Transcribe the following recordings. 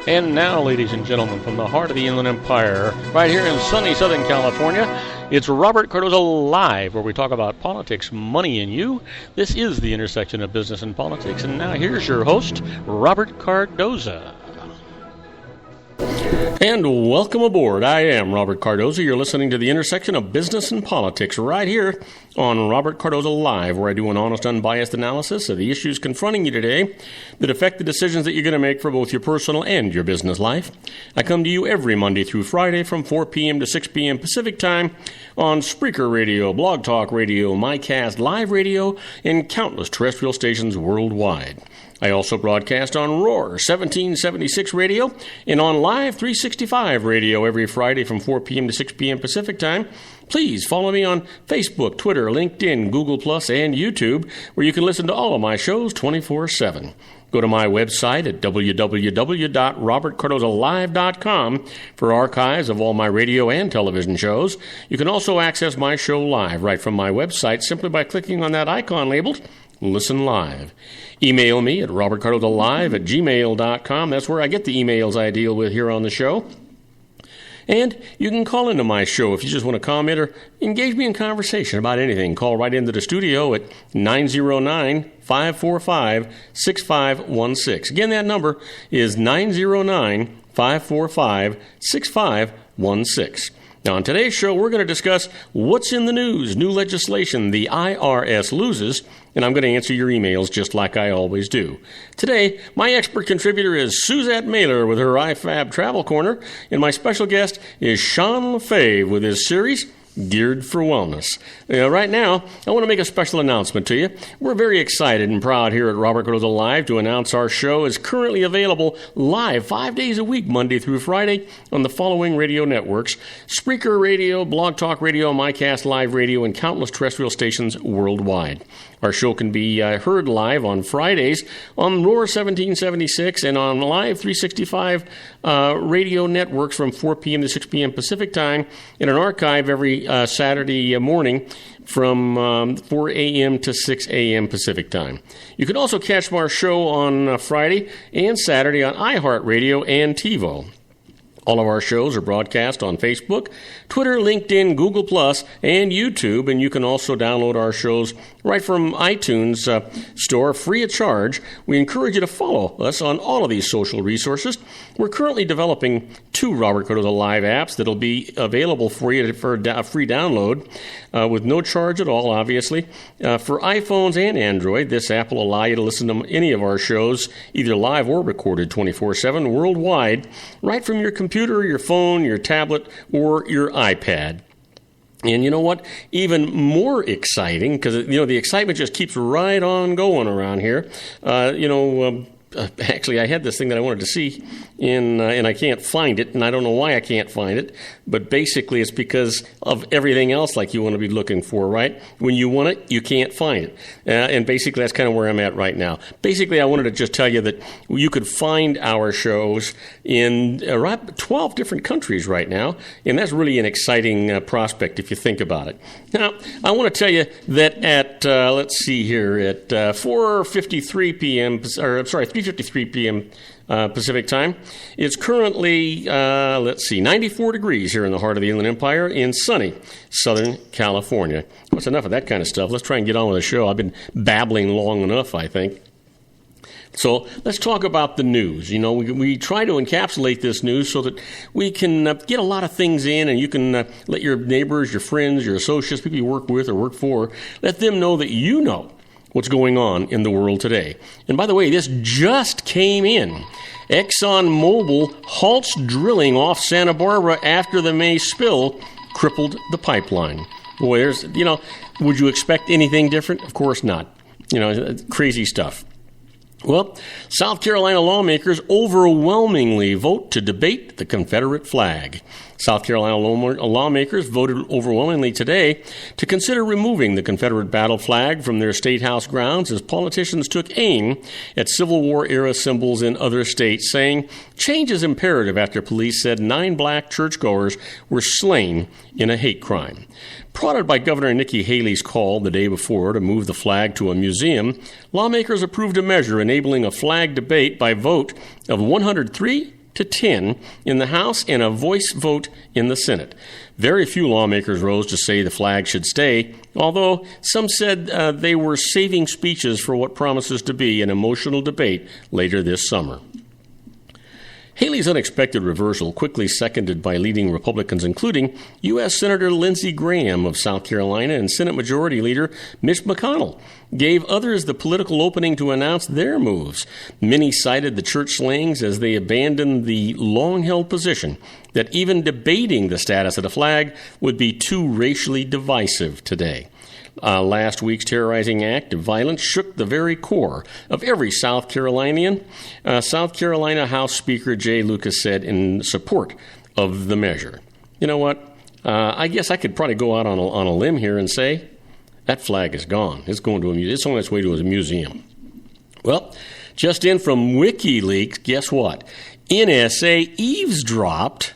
And now, ladies and gentlemen, from the heart of the Inland Empire, right here in sunny Southern California, it's Robert Cardoza Live, where we talk about politics, money, and you. This is the intersection of business and politics. And now here's your host, Robert Cardoza. And welcome aboard. I am Robert Cardoza. You're listening to the intersection of business and politics right here on Robert Cardoza Live, where I do an honest, unbiased analysis of the issues confronting you today that affect the decisions that you're going to make for both your personal and your business life. I come to you every Monday through Friday from 4 p.m. to 6 p.m. Pacific Time on Spreaker Radio, Blog Talk Radio, MyCast Live Radio, and countless terrestrial stations worldwide. I also broadcast on Roar 1776 Radio and on Live 365 Radio every Friday from 4 p.m. to 6 p.m. Pacific Time. Please follow me on Facebook, Twitter, LinkedIn, Google+, and YouTube, where you can listen to all of my shows 24/7. Go to my website at www.robertcardozalive.com for archives of all my radio and television shows. You can also access my show live right from my website simply by clicking on that icon labeled Listen Live. Email me at robertcardozalive@gmail.com. That's where I get the emails I deal with here on the show. And you can call into my show if you just want to comment or engage me in conversation about anything. Call right into the studio at 909-545-6516. Again, that number is 909-545-6516. Now, on today's show, we're going to discuss what's in the news, new legislation the IRS loses, and I'm going to answer your emails just like I always do. Today, my expert contributor is Suzette Mailer with her IFAB Travel Corner, and my special guest is Sean Lefebvre with his series, Geared for Wellness. Right now, I want to make a special announcement to you. We're very excited and proud here at Robert Cardoza Live to announce our show is currently available live 5 days a week, Monday through Friday, on the following radio networks: Spreaker Radio, Blog Talk Radio, MyCast Live Radio, and countless terrestrial stations worldwide. Our show can be heard live on Fridays on Roar 1776 and on Live 365 radio networks from 4 p.m. to 6 p.m. Pacific Time, and an archive every Saturday morning from 4 a.m. to 6 a.m. Pacific Time. You can also catch our show on Friday and Saturday on iHeartRadio and TiVo. All of our shows are broadcast on Facebook, Twitter, LinkedIn, Google+, and YouTube, and you can also download our shows right from iTunes store free of charge. We encourage you to follow us on all of these social resources. We're currently developing 2 Robert Cardoza Live apps that'll be available for you for a free download with no charge at all, obviously. For iPhones and Android, this app will allow you to listen to any of our shows, either live or recorded 24/7 worldwide, right from your computer, your phone, your tablet, or your iPad. And you know what? Even more exciting, because the excitement just keeps right on going around here. Actually, I had this thing that I wanted to see, and I can't find it, and I don't know why I can't find it, but basically it's because of everything else like you want to be looking for, right? When you want it, you can't find it. And basically that's kind of where I'm at right now. Basically, I wanted to just tell you that you could find our shows in 12 different countries right now, and that's really an exciting prospect if you think about it. Now, I want to tell you that at, at 4:53 p.m., 3:53 p.m. Pacific Time. It's currently, 94 degrees here in the heart of the Inland Empire in sunny Southern California. What's enough of that kind of stuff? Let's try and get on with the show. I've been babbling long enough, I think. So let's talk about the news. We try to encapsulate this news so that we can get a lot of things in, and you can let your neighbors, your friends, your associates, people you work with or work for, let them know that you know what's going on in the world today. And by the way, this just came in. ExxonMobil halts drilling off Santa Barbara after the May spill crippled the pipeline. Boy, would you expect anything different? Of course not. Crazy stuff. Well, South Carolina lawmakers overwhelmingly vote to debate the Confederate flag. South Carolina lawmakers voted overwhelmingly today to consider removing the Confederate battle flag from their state house grounds as politicians took aim at Civil War-era symbols in other states, saying change is imperative after police said 9 black churchgoers were slain in a hate crime. Prodded by Governor Nikki Haley's call the day before to move the flag to a museum, lawmakers approved a measure enabling a flag debate by vote of 103 to 10 in the House and a voice vote in the Senate. Very few lawmakers rose to say the flag should stay, although some said they were saving speeches for what promises to be an emotional debate later this summer. Haley's unexpected reversal, quickly seconded by leading Republicans, including U.S. Senator Lindsey Graham of South Carolina and Senate Majority Leader Mitch McConnell, gave others the political opening to announce their moves. Many cited the church slayings as they abandoned the long-held position that even debating the status of the flag would be too racially divisive today. Last week's terrorizing act of violence shook the very core of every South Carolinian. South Carolina House Speaker Jay Lucas said in support of the measure. You know what? I guess I could probably go out on a limb here and say that flag is gone. It's going to a museum. It's on its way to a museum. Well, just in from WikiLeaks, guess what? NSA eavesdropped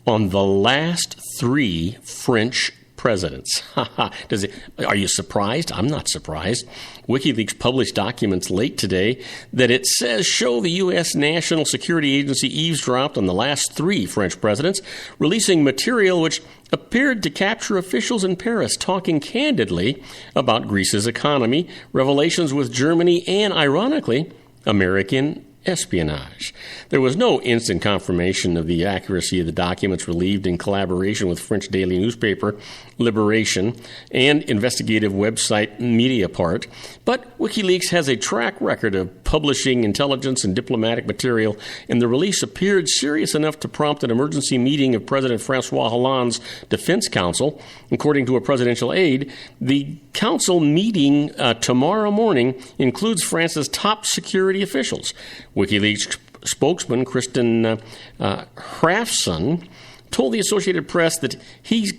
on the last 3 French presidents. Are you surprised? I'm not surprised. WikiLeaks published documents late today that it says show the U.S. National Security Agency eavesdropped on the last 3 French presidents, releasing material which appeared to capture officials in Paris talking candidly about Greece's economy, revelations with Germany, and, ironically, American espionage. There was no instant confirmation of the accuracy of the documents relieved in collaboration with French daily newspaper Liberation and investigative website Mediapart, but WikiLeaks has a track record of publishing intelligence and diplomatic material, and the release appeared serious enough to prompt an emergency meeting of President Francois Hollande's Defense Council. According to a presidential aide, the council meeting tomorrow morning includes France's top security officials. WikiLeaks spokesman Kristen Hrafson told the Associated Press that he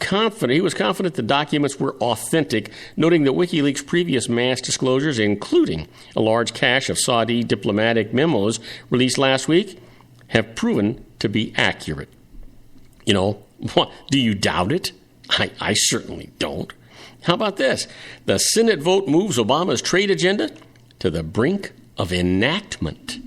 was confident the documents were authentic, noting that WikiLeaks' previous mass disclosures, including a large cache of Saudi diplomatic memos released last week, have proven to be accurate. You know, what, do you doubt it? I certainly don't. How about this? The Senate vote moves Obama's trade agenda to the brink of enactment.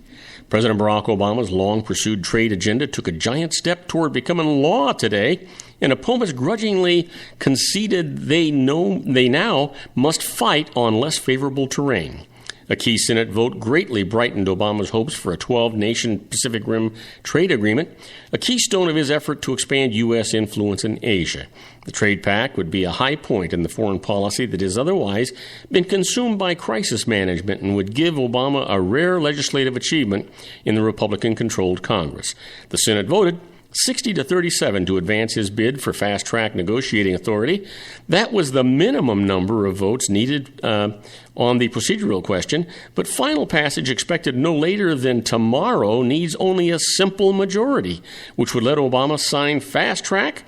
President Barack Obama's long-pursued trade agenda took a giant step toward becoming law today, and opponents grudgingly conceded they now must fight on less favorable terrain. A key Senate vote greatly brightened Obama's hopes for a 12-nation Pacific Rim trade agreement, a keystone of his effort to expand U.S. influence in Asia. The trade pact would be a high point in the foreign policy that has otherwise been consumed by crisis management and would give Obama a rare legislative achievement in the Republican-controlled Congress. The Senate voted 60-37 to advance his bid for fast-track negotiating authority. That was the minimum number of votes needed on the procedural question, but final passage expected no later than tomorrow needs only a simple majority, which would let Obama sign fast-track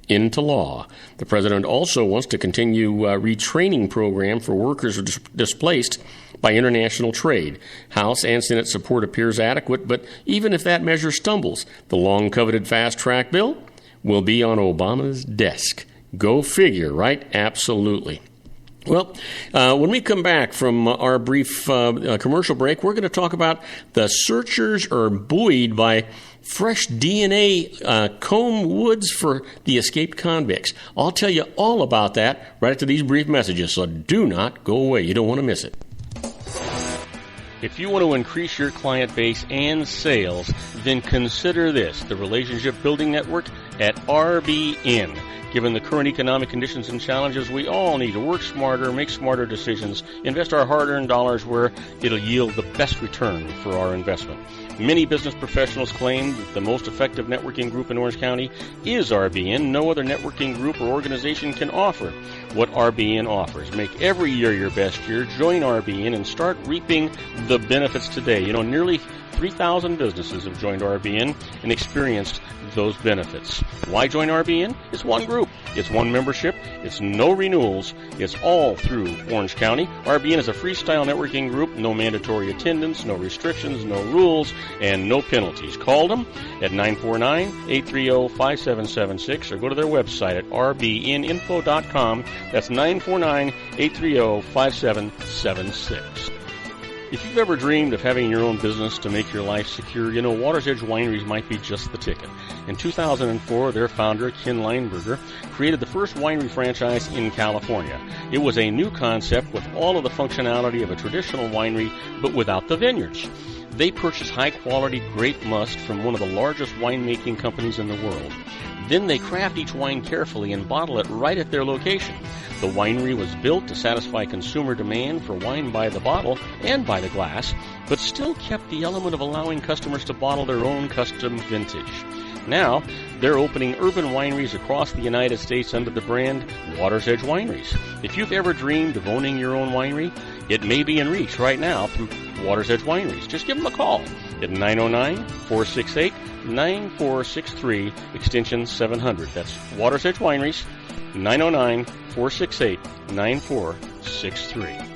into law. The president also wants to continue a retraining program for workers displaced by international trade. House and Senate support appears adequate, but even if that measure stumbles, the long-coveted fast-track bill will be on Obama's desk. Go figure, right? Absolutely. Well, when we come back from our brief commercial break, we're going to talk about the searchers are buoyed by fresh DNA comb woods for the escaped convicts. I'll tell you all about that right after these brief messages, so do not go away. You don't want to miss it. If you want to increase your client base and sales, then consider this, the Relationship Building Network at RBN. Given the current economic conditions and challenges, we all need to work smarter, make smarter decisions, invest our hard-earned dollars where it'll yield the best return for our investment. Many business professionals claim that the most effective networking group in Orange County is RBN. No other networking group or organization can offer what RBN offers. Make every year your best year. Join RBN and start reaping the benefits today. You know, nearly 3,000 businesses have joined RBN and experienced those benefits. Why join RBN? It's one group. It's one membership. It's no renewals. It's all through Orange County. RBN is a freestyle networking group. No mandatory attendance, no restrictions, no rules, and no penalties. Call them at 949-830-5776 or go to their website at rbninfo.com. That's 949-830-5776. If you've ever dreamed of having your own business to make your life secure, you know Water's Edge Wineries might be just the ticket. In 2004, their founder, Ken Lineberger, created the first winery franchise in California. It was a new concept with all of the functionality of a traditional winery, but without the vineyards. They purchase high-quality grape must from one of the largest winemaking companies in the world. Then they craft each wine carefully and bottle it right at their location. The winery was built to satisfy consumer demand for wine by the bottle and by the glass, but still kept the element of allowing customers to bottle their own custom vintage. Now, they're opening urban wineries across the United States under the brand Water's Edge Wineries. If you've ever dreamed of owning your own winery, it may be in reach right now through Water's Edge Wineries. Just give them a call at 909-468-9463, extension 700. That's Water's Edge Wineries, 909-468-9463.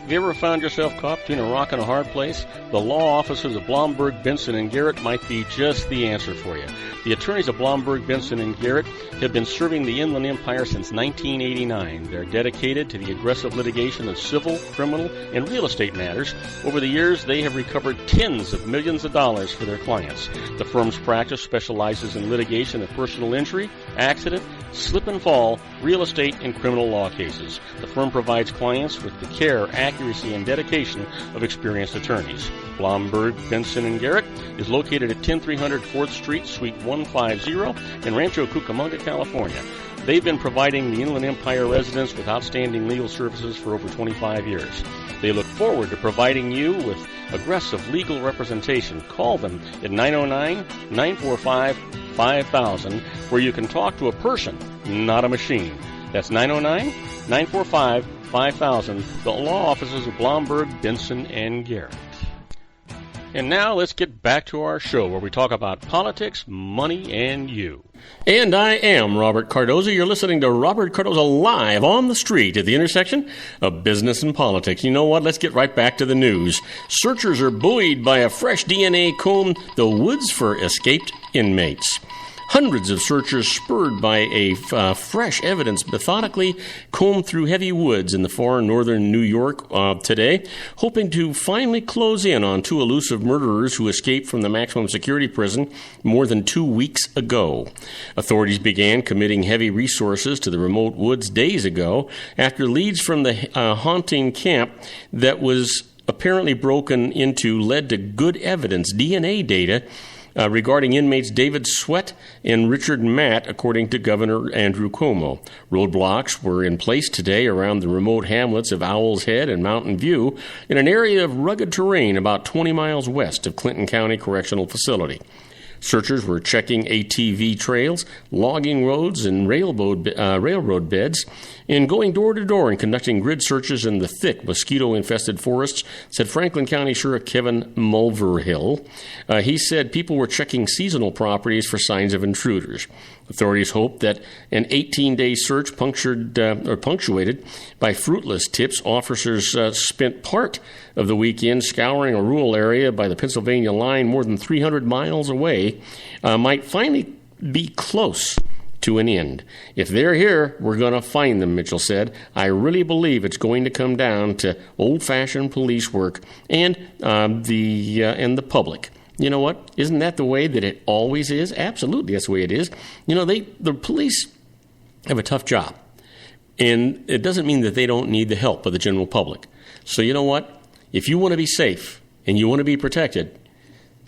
Have you ever found yourself caught between a rock and a hard place? The law offices of Blomberg, Benson, and Garrett might be just the answer for you. The attorneys of Blomberg, Benson, and Garrett have been serving the Inland Empire since 1989. They're dedicated to the aggressive litigation of civil, criminal, and real estate matters. Over the years, they have recovered tens of millions of dollars for their clients. The firm's practice specializes in litigation of personal injury, accident, slip and fall, real estate, and criminal law cases. The firm provides clients with the care, accuracy, and dedication of experienced attorneys. Blomberg, Benson, and Garrett is located at 10300 4th Street, Suite 150 in Rancho Cucamonga, California. They've been providing the Inland Empire residents with outstanding legal services for over 25 years. They look forward to providing you with aggressive legal representation. Call them at 909-945-5000, where you can talk to a person, not a machine. That's 909-945-5000, the law offices of Blomberg, Benson, and Garrett. And now let's get back to our show where we talk about politics, money, and you. And I am Robert Cardoza. You're listening to Robert Cardoza live on the street at the intersection of business and politics. You know what? Let's get right back to the news. Searchers are buoyed by a fresh DNA comb the woods for escaped inmates. Hundreds of searchers, spurred by a fresh evidence, methodically combed through heavy woods in the far northern New York today, hoping to finally close in on two elusive murderers who escaped from the maximum security prison more than 2 weeks ago. Authorities began committing heavy resources to the remote woods days ago after leads from the haunting camp that was apparently broken into led to good evidence, DNA data, regarding inmates David Sweat and Richard Matt, according to Governor Andrew Cuomo. Roadblocks were in place today around the remote hamlets of Owl's Head and Mountain View in an area of rugged terrain about 20 miles west of Clinton County Correctional Facility. Searchers were checking ATV trails, logging roads, and railroad beds, and going door to door and conducting grid searches in the thick mosquito-infested forests, said Franklin County Sheriff Kevin Mulverhill. He said people were checking seasonal properties for signs of intruders. Authorities hope that an 18-day search punctuated by fruitless tips. Officers spent part of the weekend scouring a rural area by the Pennsylvania line more than 300 miles away, might finally be close to an end. If they're here, we're going to find them, Mitchell said. I really believe it's going to come down to old-fashioned police work and the public. You know what? Isn't that the way that it always is? Absolutely, that's the way it is. You know, the police have a tough job, and it doesn't mean that they don't need the help of the general public. So you know what? If you want to be safe and you want to be protected,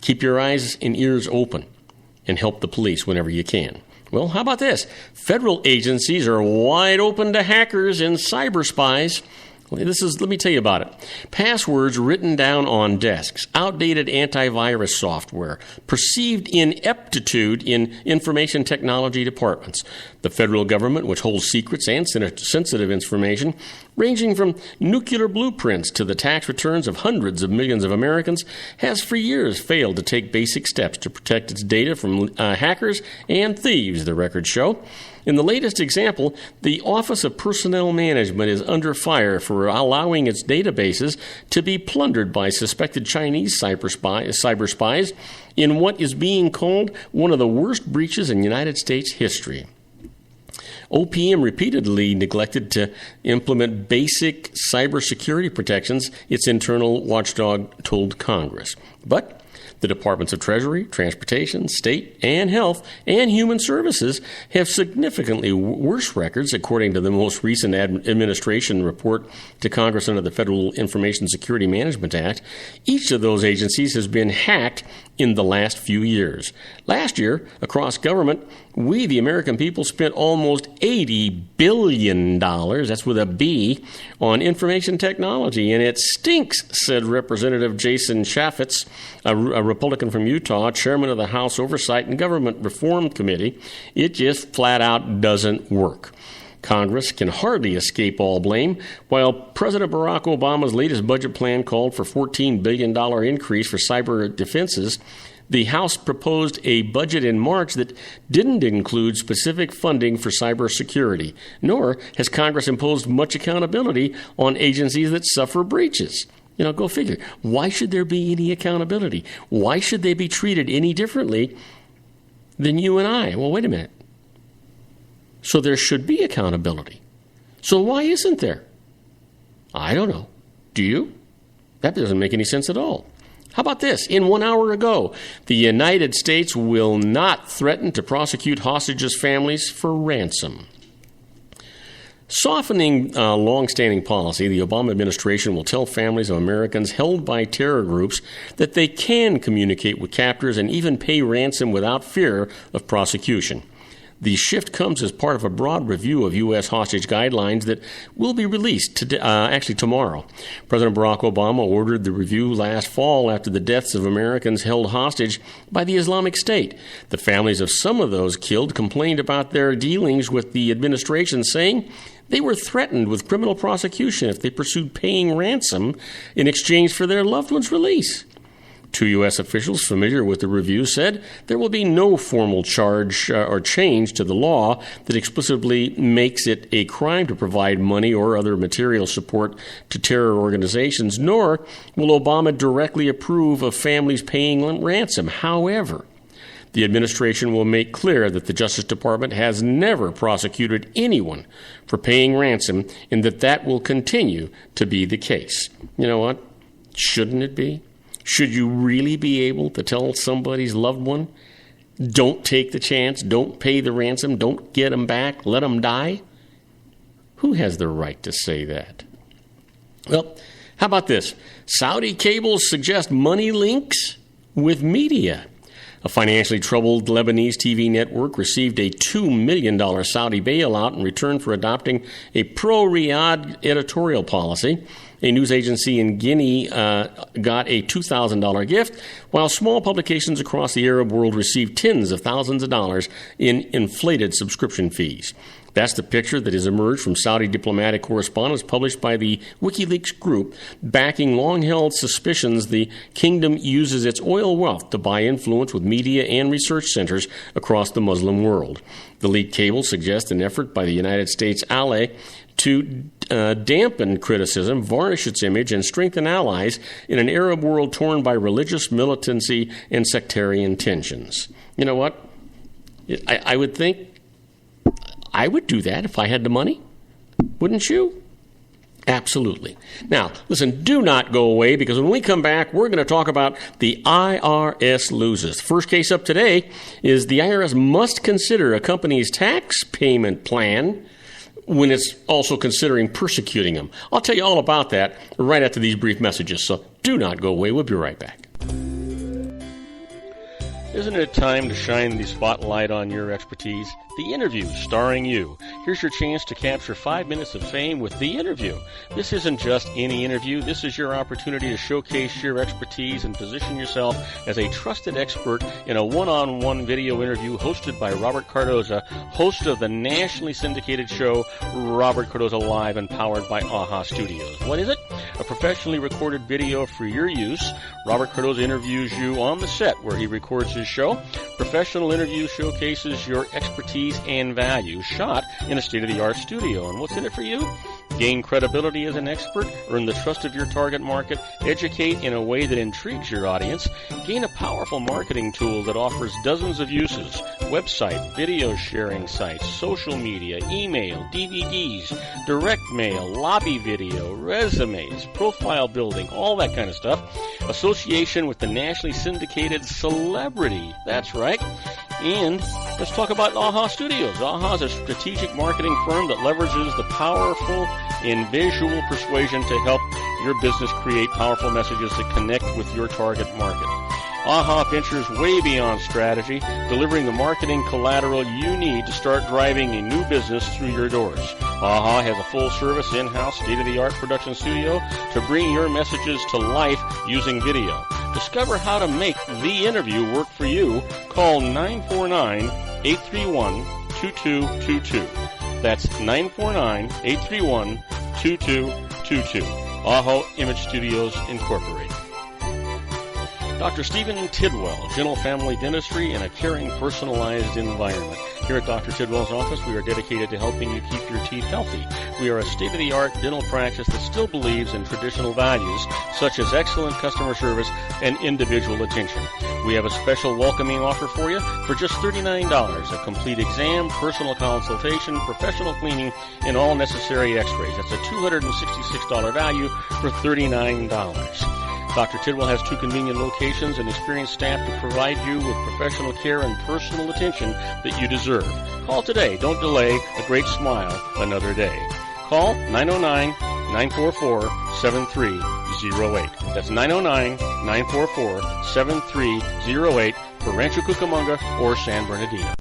keep your eyes and ears open and help the police whenever you can. Well, how about this? Federal agencies are wide open to hackers and cyber spies. Let me tell you about it. Passwords written down on desks, outdated antivirus software, perceived ineptitude in information technology departments. The federal government, which holds secrets and sensitive information, ranging from nuclear blueprints to the tax returns of hundreds of millions of Americans, has for years failed to take basic steps to protect its data from hackers and thieves, the records show. In the latest example, the Office of Personnel Management is under fire for allowing its databases to be plundered by suspected Chinese cyber spies in what is being called one of the worst breaches in United States history. OPM repeatedly neglected to implement basic cybersecurity protections, its internal watchdog told Congress. But the Departments of Treasury, Transportation, State, and Health, and Human Services have significantly worse records, according to the most recent administration report to Congress under the Federal Information Security Management Act. Each of those agencies has been hacked in the last few years. Last year, across government, we, the American people, spent almost $80 billion, that's with a B, on information technology, and it stinks, said Representative Jason Chaffetz, a Republican from Utah, chairman of the House Oversight and Government Reform Committee. It just flat out doesn't work. Congress can hardly escape all blame. While President Barack Obama's latest budget plan called for $14 billion increase for cyber defenses, the House proposed a budget in March that didn't include specific funding for cybersecurity, nor has Congress imposed much accountability on agencies that suffer breaches. Go figure. Why should there be any accountability? Why should they be treated any differently than you and I? Well, wait a minute. So there should be accountability. So why isn't there? I don't know. Do you? That doesn't make any sense at all. How about this? In 1 hour ago, the United States will not threaten to prosecute hostages' families for ransom. Softening long-standing policy, the Obama administration will tell families of Americans held by terror groups that they can communicate with captors and even pay ransom without fear of prosecution. The shift comes as part of a broad review of U.S. hostage guidelines that will be released tomorrow. President Barack Obama ordered the review last fall after the deaths of Americans held hostage by the Islamic State. The families of some of those killed complained about their dealings with the administration, saying they were threatened with criminal prosecution if they pursued paying ransom in exchange for their loved ones' release. Two U.S. officials familiar with the review said there will be no formal charge or change to the law that explicitly makes it a crime to provide money or other material support to terror organizations, nor will Obama directly approve of families paying ransom. However, the administration will make clear that the Justice Department has never prosecuted anyone for paying ransom and that will continue to be the case. You know what? Shouldn't it be? Should you really be able to tell somebody's loved one, don't take the chance, don't pay the ransom, don't get them back, let them die? Who has the right to say that? Well, how about this? Saudi cables suggest money links with media. A financially troubled Lebanese TV network received a $2 million Saudi bailout in return for adopting a pro-Riyadh editorial policy. A news agency in Guinea got a $2,000 gift, while small publications across the Arab world received tens of thousands of dollars in inflated subscription fees. That's the picture that has emerged from Saudi diplomatic correspondence published by the WikiLeaks group, backing long-held suspicions the kingdom uses its oil wealth to buy influence with media and research centers across the Muslim world. The leaked cable suggests an effort by the United States ally to dampen criticism, varnish its image, and strengthen allies in an Arab world torn by religious militancy and sectarian tensions. You know what? I would think I would do that if I had the money. Wouldn't you? Absolutely. Now, listen, do not go away, because when we come back, we're going to talk about the IRS loses. The first case up today is the IRS must consider a company's tax payment plan when it's also considering persecuting them. I'll tell you all about that right after these brief messages, so do not go away. We'll be right back. Isn't it time to shine the spotlight on your expertise? The Interview, starring you. Here's your chance to capture 5 minutes of fame with The Interview. This isn't just any interview. This is your opportunity to showcase your expertise and position yourself as a trusted expert in a one-on-one video interview hosted by Robert Cardoza, host of the nationally syndicated show Robert Cardoza Live and powered by AHA Studios. What is it? A professionally recorded video for your use. Robert Cardoza interviews you on the set where he records his show. Professional interview showcases your expertise and value, shot in a state-of-the-art studio. And what's in it for you? Gain credibility as an expert, earn the trust of your target market, educate in a way that intrigues your audience, gain a powerful marketing tool that offers dozens of uses, website, video sharing sites, social media, email, DVDs, direct mail, lobby video, resumes, profile building, all that kind of stuff. Association with the nationally syndicated celebrity. That's right. And let's talk about AHA Studios. AHA is a strategic marketing firm that leverages the powerful and visual persuasion to help your business create powerful messages that connect with your target market. AHA ventures way beyond strategy, delivering the marketing collateral you need to start driving a new business through your doors. AHA has a full-service, in-house, state-of-the-art production studio to bring your messages to life using video. Discover how to make the interview work for you. Call 949-831-2222. That's 949-831-2222. AHA Image Studios, Incorporated. Dr. Stephen Tidwell, Gentle Family Dentistry in a caring, personalized environment. Here at Dr. Tidwell's office, we are dedicated to helping you keep your teeth healthy. We are a state-of-the-art dental practice that still believes in traditional values, such as excellent customer service and individual attention. We have a special welcoming offer for you for just $39, a complete exam, personal consultation, professional cleaning, and all necessary x-rays. That's a $266 value for $39. Dr. Tidwell has 2 convenient locations and experienced staff to provide you with professional care and personal attention that you deserve. Call today. Don't delay. A great smile another day. Call 909-944-7308. That's 909-944-7308 for Rancho Cucamonga or San Bernardino.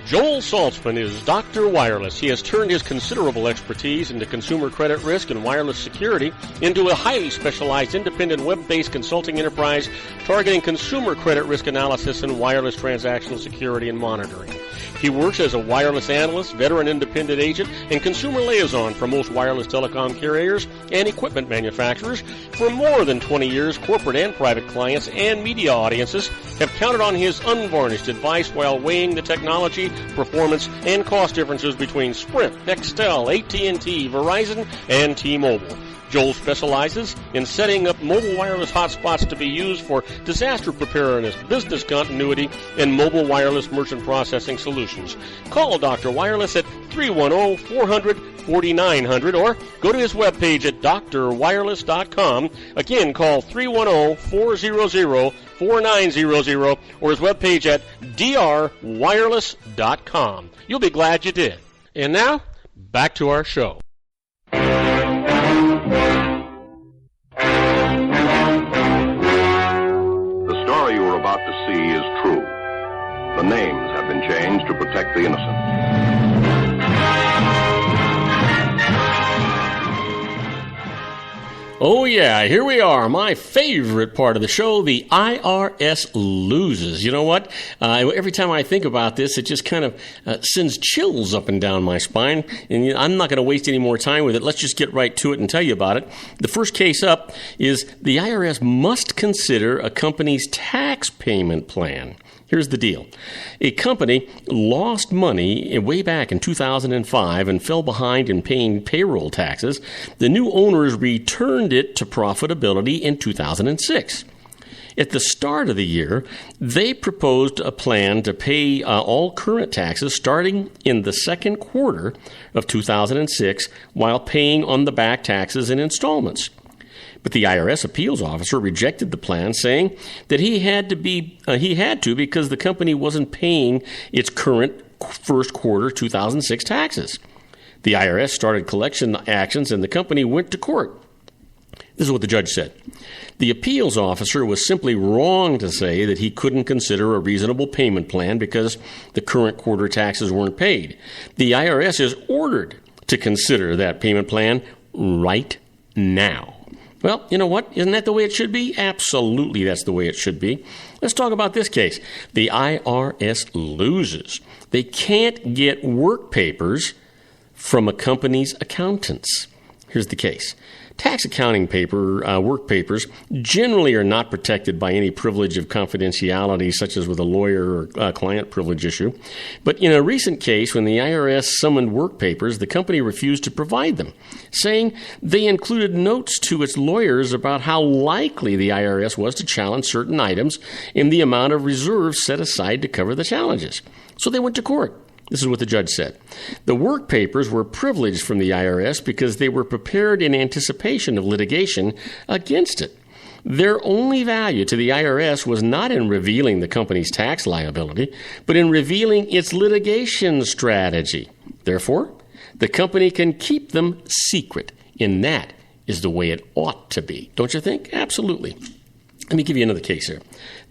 Joel Saltzman is Dr. Wireless. He has turned his considerable expertise into consumer credit risk and wireless security into a highly specialized independent web-based consulting enterprise targeting consumer credit risk analysis and wireless transactional security and monitoring. He works as a wireless analyst, veteran independent agent, and consumer liaison for most wireless telecom carriers and equipment manufacturers. For more than 20 years, corporate and private clients and media audiences have counted on his unvarnished advice while weighing the technology, performance, and cost differences between Sprint, Nextel, AT&T, Verizon, and T-Mobile. Joel specializes in setting up mobile wireless hotspots to be used for disaster preparedness, business continuity, and mobile wireless merchant processing solutions. Call Dr. Wireless at 310-400-4900 or go to his webpage at drwireless.com. Again, call 310-400-4900 or his webpage at drwireless.com. You'll be glad you did. And now, back to our show. The story you are about to see is true. The names have been changed to protect the innocent. Oh, yeah, here we are. My favorite part of the show, the IRS loses. You know what? Every time I think about this, it just kind of sends chills up and down my spine. And I'm not going to waste any more time with it. Let's just get right to it and tell you about it. The first case up is the IRS must consider a company's tax payment plan. Here's the deal. A company lost money way back in 2005 and fell behind in paying payroll taxes. The new owners returned it to profitability in 2006. At the start of the year, they proposed a plan to pay all current taxes starting in the second quarter of 2006 while paying on the back taxes in installments. But the IRS appeals officer rejected the plan, saying that he had to because the company wasn't paying its current first quarter 2006 taxes. The IRS started collection actions and the company went to court. This is what the judge said. The appeals officer was simply wrong to say that he couldn't consider a reasonable payment plan because the current quarter taxes weren't paid. The IRS is ordered to consider that payment plan right now. Well, you know what? Isn't that the way it should be? Absolutely, that's the way it should be. Let's talk about this case. The IRS loses. They can't get work papers from a company's accountants. Here's the case. tax accounting work papers generally are not protected by any privilege of confidentiality, such as with a lawyer or client privilege issue. But in a recent case, when the IRS summoned work papers, the company refused to provide them, saying they included notes to its lawyers about how likely the IRS was to challenge certain items and the amount of reserves set aside to cover the challenges. So they went to court. This is what the judge said. The work papers were privileged from the IRS because they were prepared in anticipation of litigation against it. Their only value to the IRS was not in revealing the company's tax liability, but in revealing its litigation strategy. Therefore, the company can keep them secret, and that is the way it ought to be. Don't you think? Absolutely. Let me give you another case here.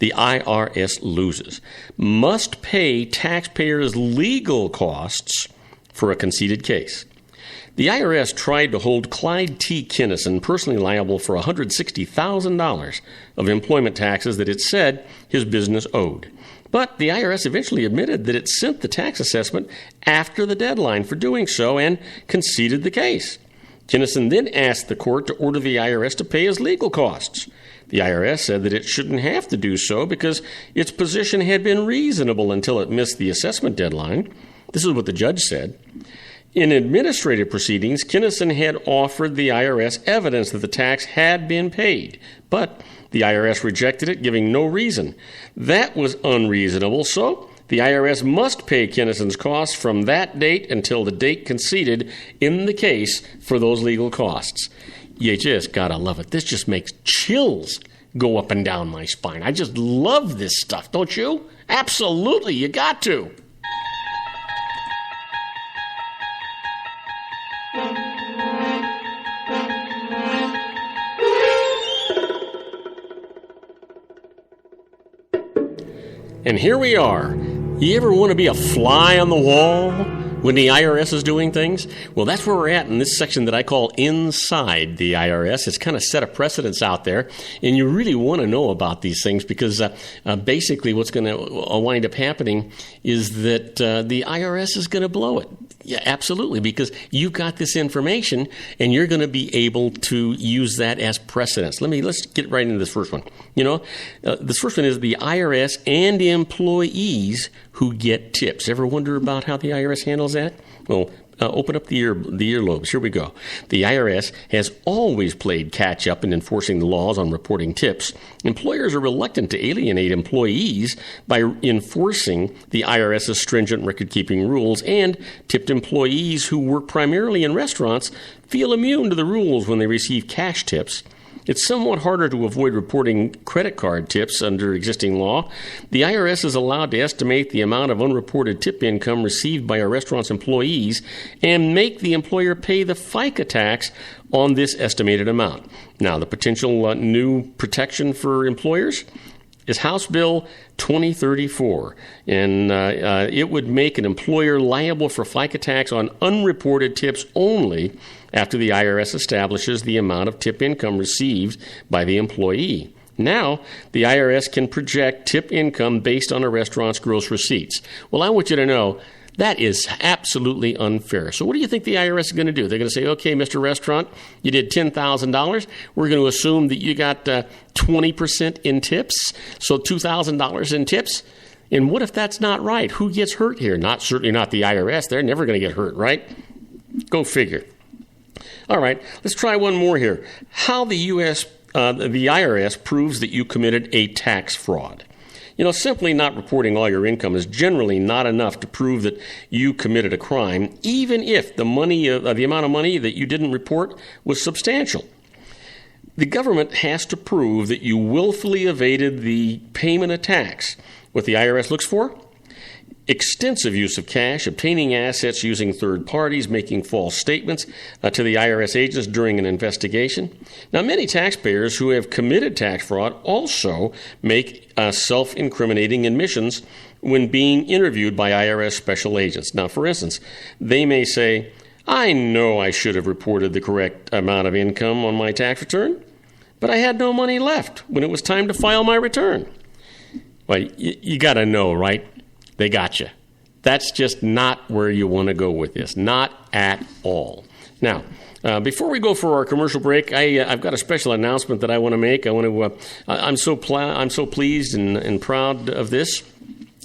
The IRS loses. Must pay taxpayers' legal costs for a conceded case. The IRS tried to hold Clyde T. Kinnison personally liable for $160,000 of employment taxes that it said his business owed. But the IRS eventually admitted that it sent the tax assessment after the deadline for doing so and conceded the case. Kinnison then asked the court to order the IRS to pay his legal costs. The IRS said that it shouldn't have to do so because its position had been reasonable until it missed the assessment deadline. This is what the judge said. In administrative proceedings, Kinnison had offered the IRS evidence that the tax had been paid, but the IRS rejected it, giving no reason. That was unreasonable, so the IRS must pay Kinnison's costs from that date until the date conceded in the case for those legal costs. You just gotta love it. This just makes chills go up and down my spine. I just love this stuff, don't you? Absolutely, you got to. And here we are. You ever want to be a fly on the wall when the IRS is doing things? Well, that's where we're at in this section that I call Inside the IRS. It's kind of set a precedence out there, and you really want to know about these things because basically what's going to wind up happening is that the IRS is going to blow it. Yeah, absolutely, because you've got this information, and you're going to be able to use that as precedence. Let's get right into this first one. This first one is the IRS and employees who get tips. Ever wonder about how the IRS handles that? Well, open up the earlobes. Here we go. The IRS has always played catch-up in enforcing the laws on reporting tips. Employers are reluctant to alienate employees by enforcing the IRS's stringent record-keeping rules, and tipped employees who work primarily in restaurants feel immune to the rules when they receive cash tips. It's somewhat harder to avoid reporting credit card tips under existing law. The IRS is allowed to estimate the amount of unreported tip income received by a restaurant's employees and make the employer pay the FICA tax on this estimated amount. Now, the potential new protection for employers is House Bill 2034, and it would make an employer liable for FICA tax on unreported tips only after the IRS establishes the amount of tip income received by the employee. Now, the IRS can project tip income based on a restaurant's gross receipts. Well, I want you to know that is absolutely unfair. So what do you think the IRS is going to do? They're going to say, okay, Mr. Restaurant, you did $10,000. We're going to assume that you got 20% in tips, so $2,000 in tips. And what if that's not right? Who gets hurt here? Certainly not the IRS. They're never going to get hurt, right? Go figure. All right, let's try one more here. How the IRS proves that you committed a tax fraud. Simply not reporting all your income is generally not enough to prove that you committed a crime, even if the amount of money that you didn't report was substantial. The government has to prove that you willfully evaded the payment of tax. What the IRS looks for? Extensive use of cash, obtaining assets using third parties, making false statements to the IRS agents during an investigation. Now, many taxpayers who have committed tax fraud also make self-incriminating admissions when being interviewed by IRS special agents. Now, for instance, they may say, I know I should have reported the correct amount of income on my tax return, but I had no money left when it was time to file my return. Well, you got to know, right? They got you. That's just not where you want to go with this. Not at all. Now, Before we go for our commercial break, I've got a special announcement that I want to make. I'm so pleased and proud of this.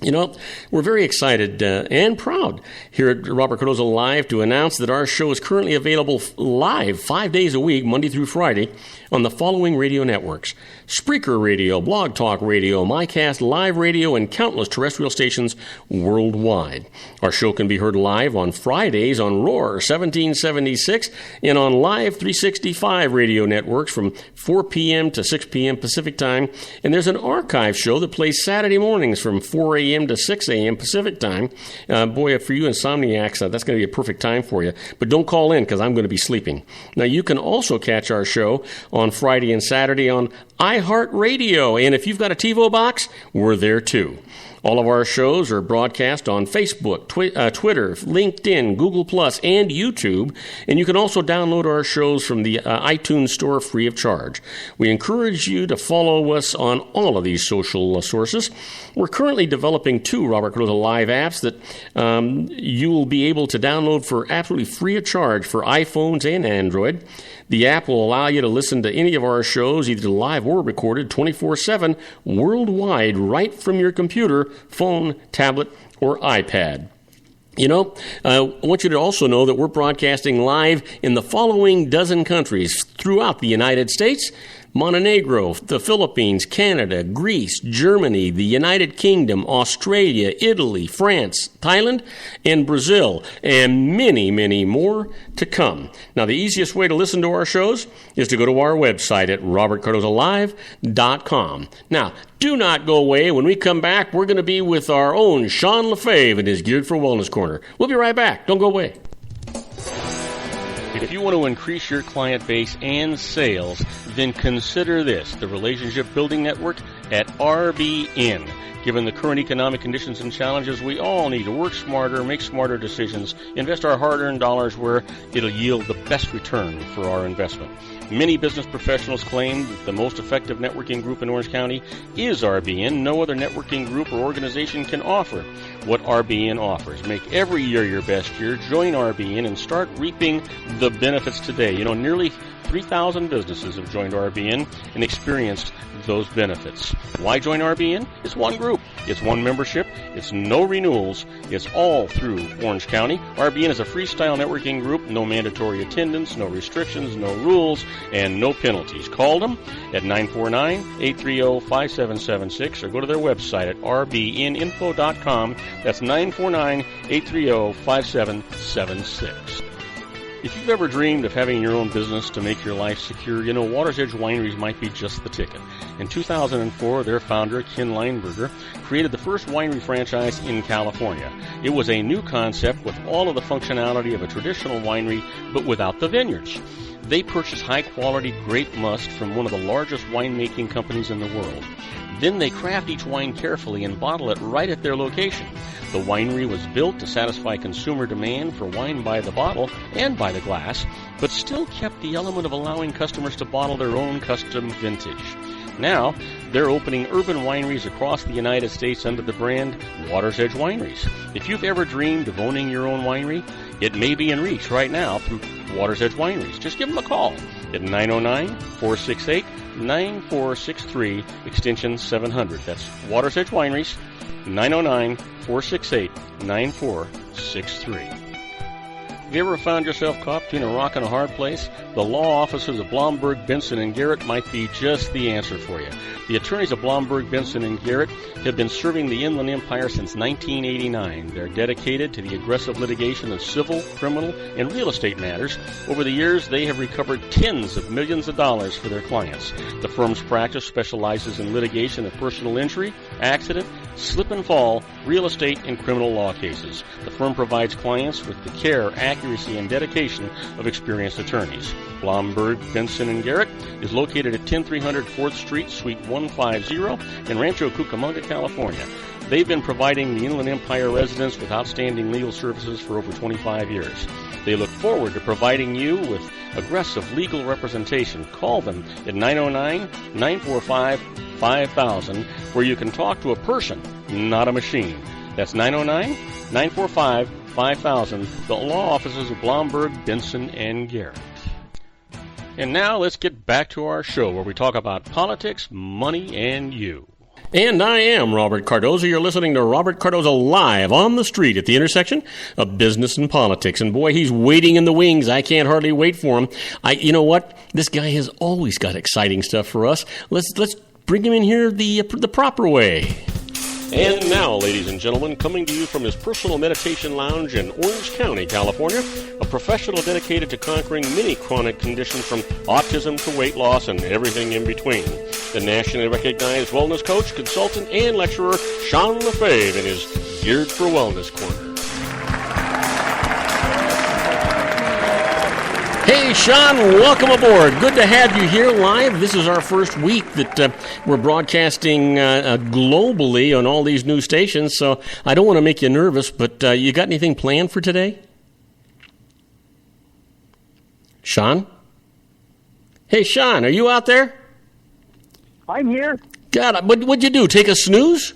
You know, we're very excited and proud here at Robert Cardoza Live to announce that our show is currently available live 5 days a week, Monday through Friday, on the following radio networks: Spreaker Radio, Blog Talk Radio, MyCast Live Radio, and countless terrestrial stations worldwide. Our show can be heard live on Fridays on Roar 1776 and on Live 365 radio networks from 4 p.m. to 6 p.m. Pacific Time. And there's an archive show that plays Saturday mornings from 4 a.m. to 6 a.m. Pacific Time. Boy, for you insomniacs, that's going to be a perfect time for you. But don't call in because I'm going to be sleeping. Now, you can also catch our show on Friday and Saturday on iHeartRadio. And if you've got a TiVo box, we're there too. All of our shows are broadcast on Facebook, Twitter, LinkedIn, Google+, and YouTube. And you can also download our shows from the iTunes Store free of charge. We encourage you to follow us on all of these social sources. We're currently developing 2 Robert Cardoza Live apps that you will be able to download for absolutely free of charge for iPhones and Android. The app will allow you to listen to any of our shows, either live or recorded, 24/7, worldwide, right from your computer, phone, tablet, or iPad. You know, I want you to also know that we're broadcasting live in the following dozen countries throughout the United States: Montenegro, the Philippines, Canada, Greece, Germany, the United Kingdom, Australia, Italy, France, Thailand, and Brazil, and many, many more to come. Now, the easiest way to listen to our shows is to go to our website at robertcardozalive.com. Now, do not go away. When we come back, we're going to be with our own Sean Lefebvre in his Geared for Wellness Corner. We'll be right back. Don't go away. If you want to increase your client base and sales, then consider this, the Relationship Building Network at RBN. Given the current economic conditions and challenges, we all need to work smarter, make smarter decisions, invest our hard-earned dollars where it'll yield the best return for our investment. Many business professionals claim that the most effective networking group in Orange County is RBN. No other networking group or organization can offer what RBN offers. Make every year your best year. Join RBN and start reaping the benefits today. You know, nearly 3,000 businesses have joined RBN and experienced those benefits. Why join RBN? It's one group. It's one membership. It's no renewals. It's all through Orange County. RBN is a freestyle networking group. No mandatory attendance, no restrictions, no rules, and no penalties. Call them at 949-830-5776 or go to their website at rbninfo.com. That's 949-830-5776. If you've ever dreamed of having your own business to make your life secure, you know, Water's Edge Wineries might be just the ticket. In 2004, their founder, Ken Lineberger, created the first winery franchise in California. It was a new concept with all of the functionality of a traditional winery, but without the vineyards. They purchased high-quality grape must from one of the largest winemaking companies in the world. Then they craft each wine carefully and bottle it right at their location. The winery was built to satisfy consumer demand for wine by the bottle and by the glass, but still kept the element of allowing customers to bottle their own custom vintage. Now, they're opening urban wineries across the United States under the brand Water's Edge Wineries. If you've ever dreamed of owning your own winery, it may be in reach right now through Water's Edge Wineries. Just give them a call at 909-468-9463, extension 700. That's Water's Edge Wineries, 909-468-9463. Have you ever found yourself caught between a rock and a hard place? The law offices of Blomberg, Benson, and Garrett might be just the answer for you. The attorneys of Blomberg, Benson, and Garrett have been serving the Inland Empire since 1989. They're dedicated to the aggressive litigation of civil, criminal, and real estate matters. Over the years, they have recovered tens of millions of dollars for their clients. The firm's practice specializes in litigation of personal injury, accident, slip and fall, real estate, and criminal law cases. The firm provides clients with the care, accuracy, and dedication of experienced attorneys. Blomberg, Benson, and Garrett is located at 10300 4th Street, Suite 150 in Rancho Cucamonga, California. They've been providing the Inland Empire residents with outstanding legal services for over 25 years. They look forward to providing you with aggressive legal representation. Call them at 909-945-5000, where you can talk to a person, not a machine. That's 909-945-5000, the law offices of Blomberg, Benson, and Garrett. And now let's get back to our show where we talk about politics, money, and you. And I am Robert Cardoza. You're listening to Robert Cardoza live on the street at the intersection of business and politics. And boy, he's waiting in the wings. I can't hardly wait for him. You know what? This guy has always got exciting stuff for us. Let's bring him in here the proper way. And now, ladies and gentlemen, coming to you from his personal meditation lounge in Orange County, California, a professional dedicated to conquering many chronic conditions from autism to weight loss and everything in between. The nationally recognized wellness coach, consultant, and lecturer, Sean Lefebvre, in his Geared for Wellness Corner. Hey, Sean, welcome aboard. Good to have you here live. This is our first week that we're broadcasting globally on all these new stations, so I don't want to make you nervous, but you got anything planned for today? Sean? Hey, Sean, are you out there? I'm here. God, what'd you do, take a snooze?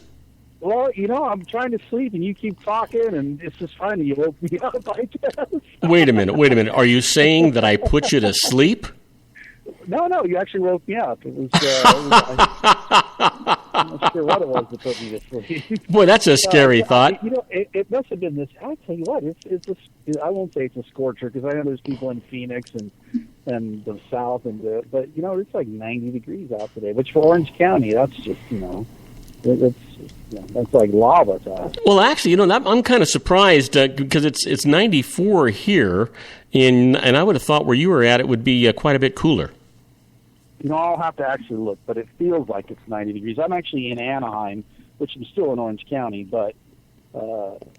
Well, I'm trying to sleep, and you keep talking, and it's just funny. You woke me up, I guess. Wait a minute. Are you saying that I put you to sleep? No, you actually woke me up. It was, I'm not sure what it was that put me to sleep. Boy, that's a scary thought. It must have been this. I'll tell you what, I won't say it's a scorcher, because I know there's people in Phoenix and the South, but, it's like 90 degrees out today, which for Orange County, that's just, that's like lava to us. Well, actually, I'm kind of surprised because it's 94 here, and I would have thought where you were at it would be quite a bit cooler. I'll have to actually look, but it feels like it's 90 degrees. I'm actually in Anaheim, which is still in Orange County, but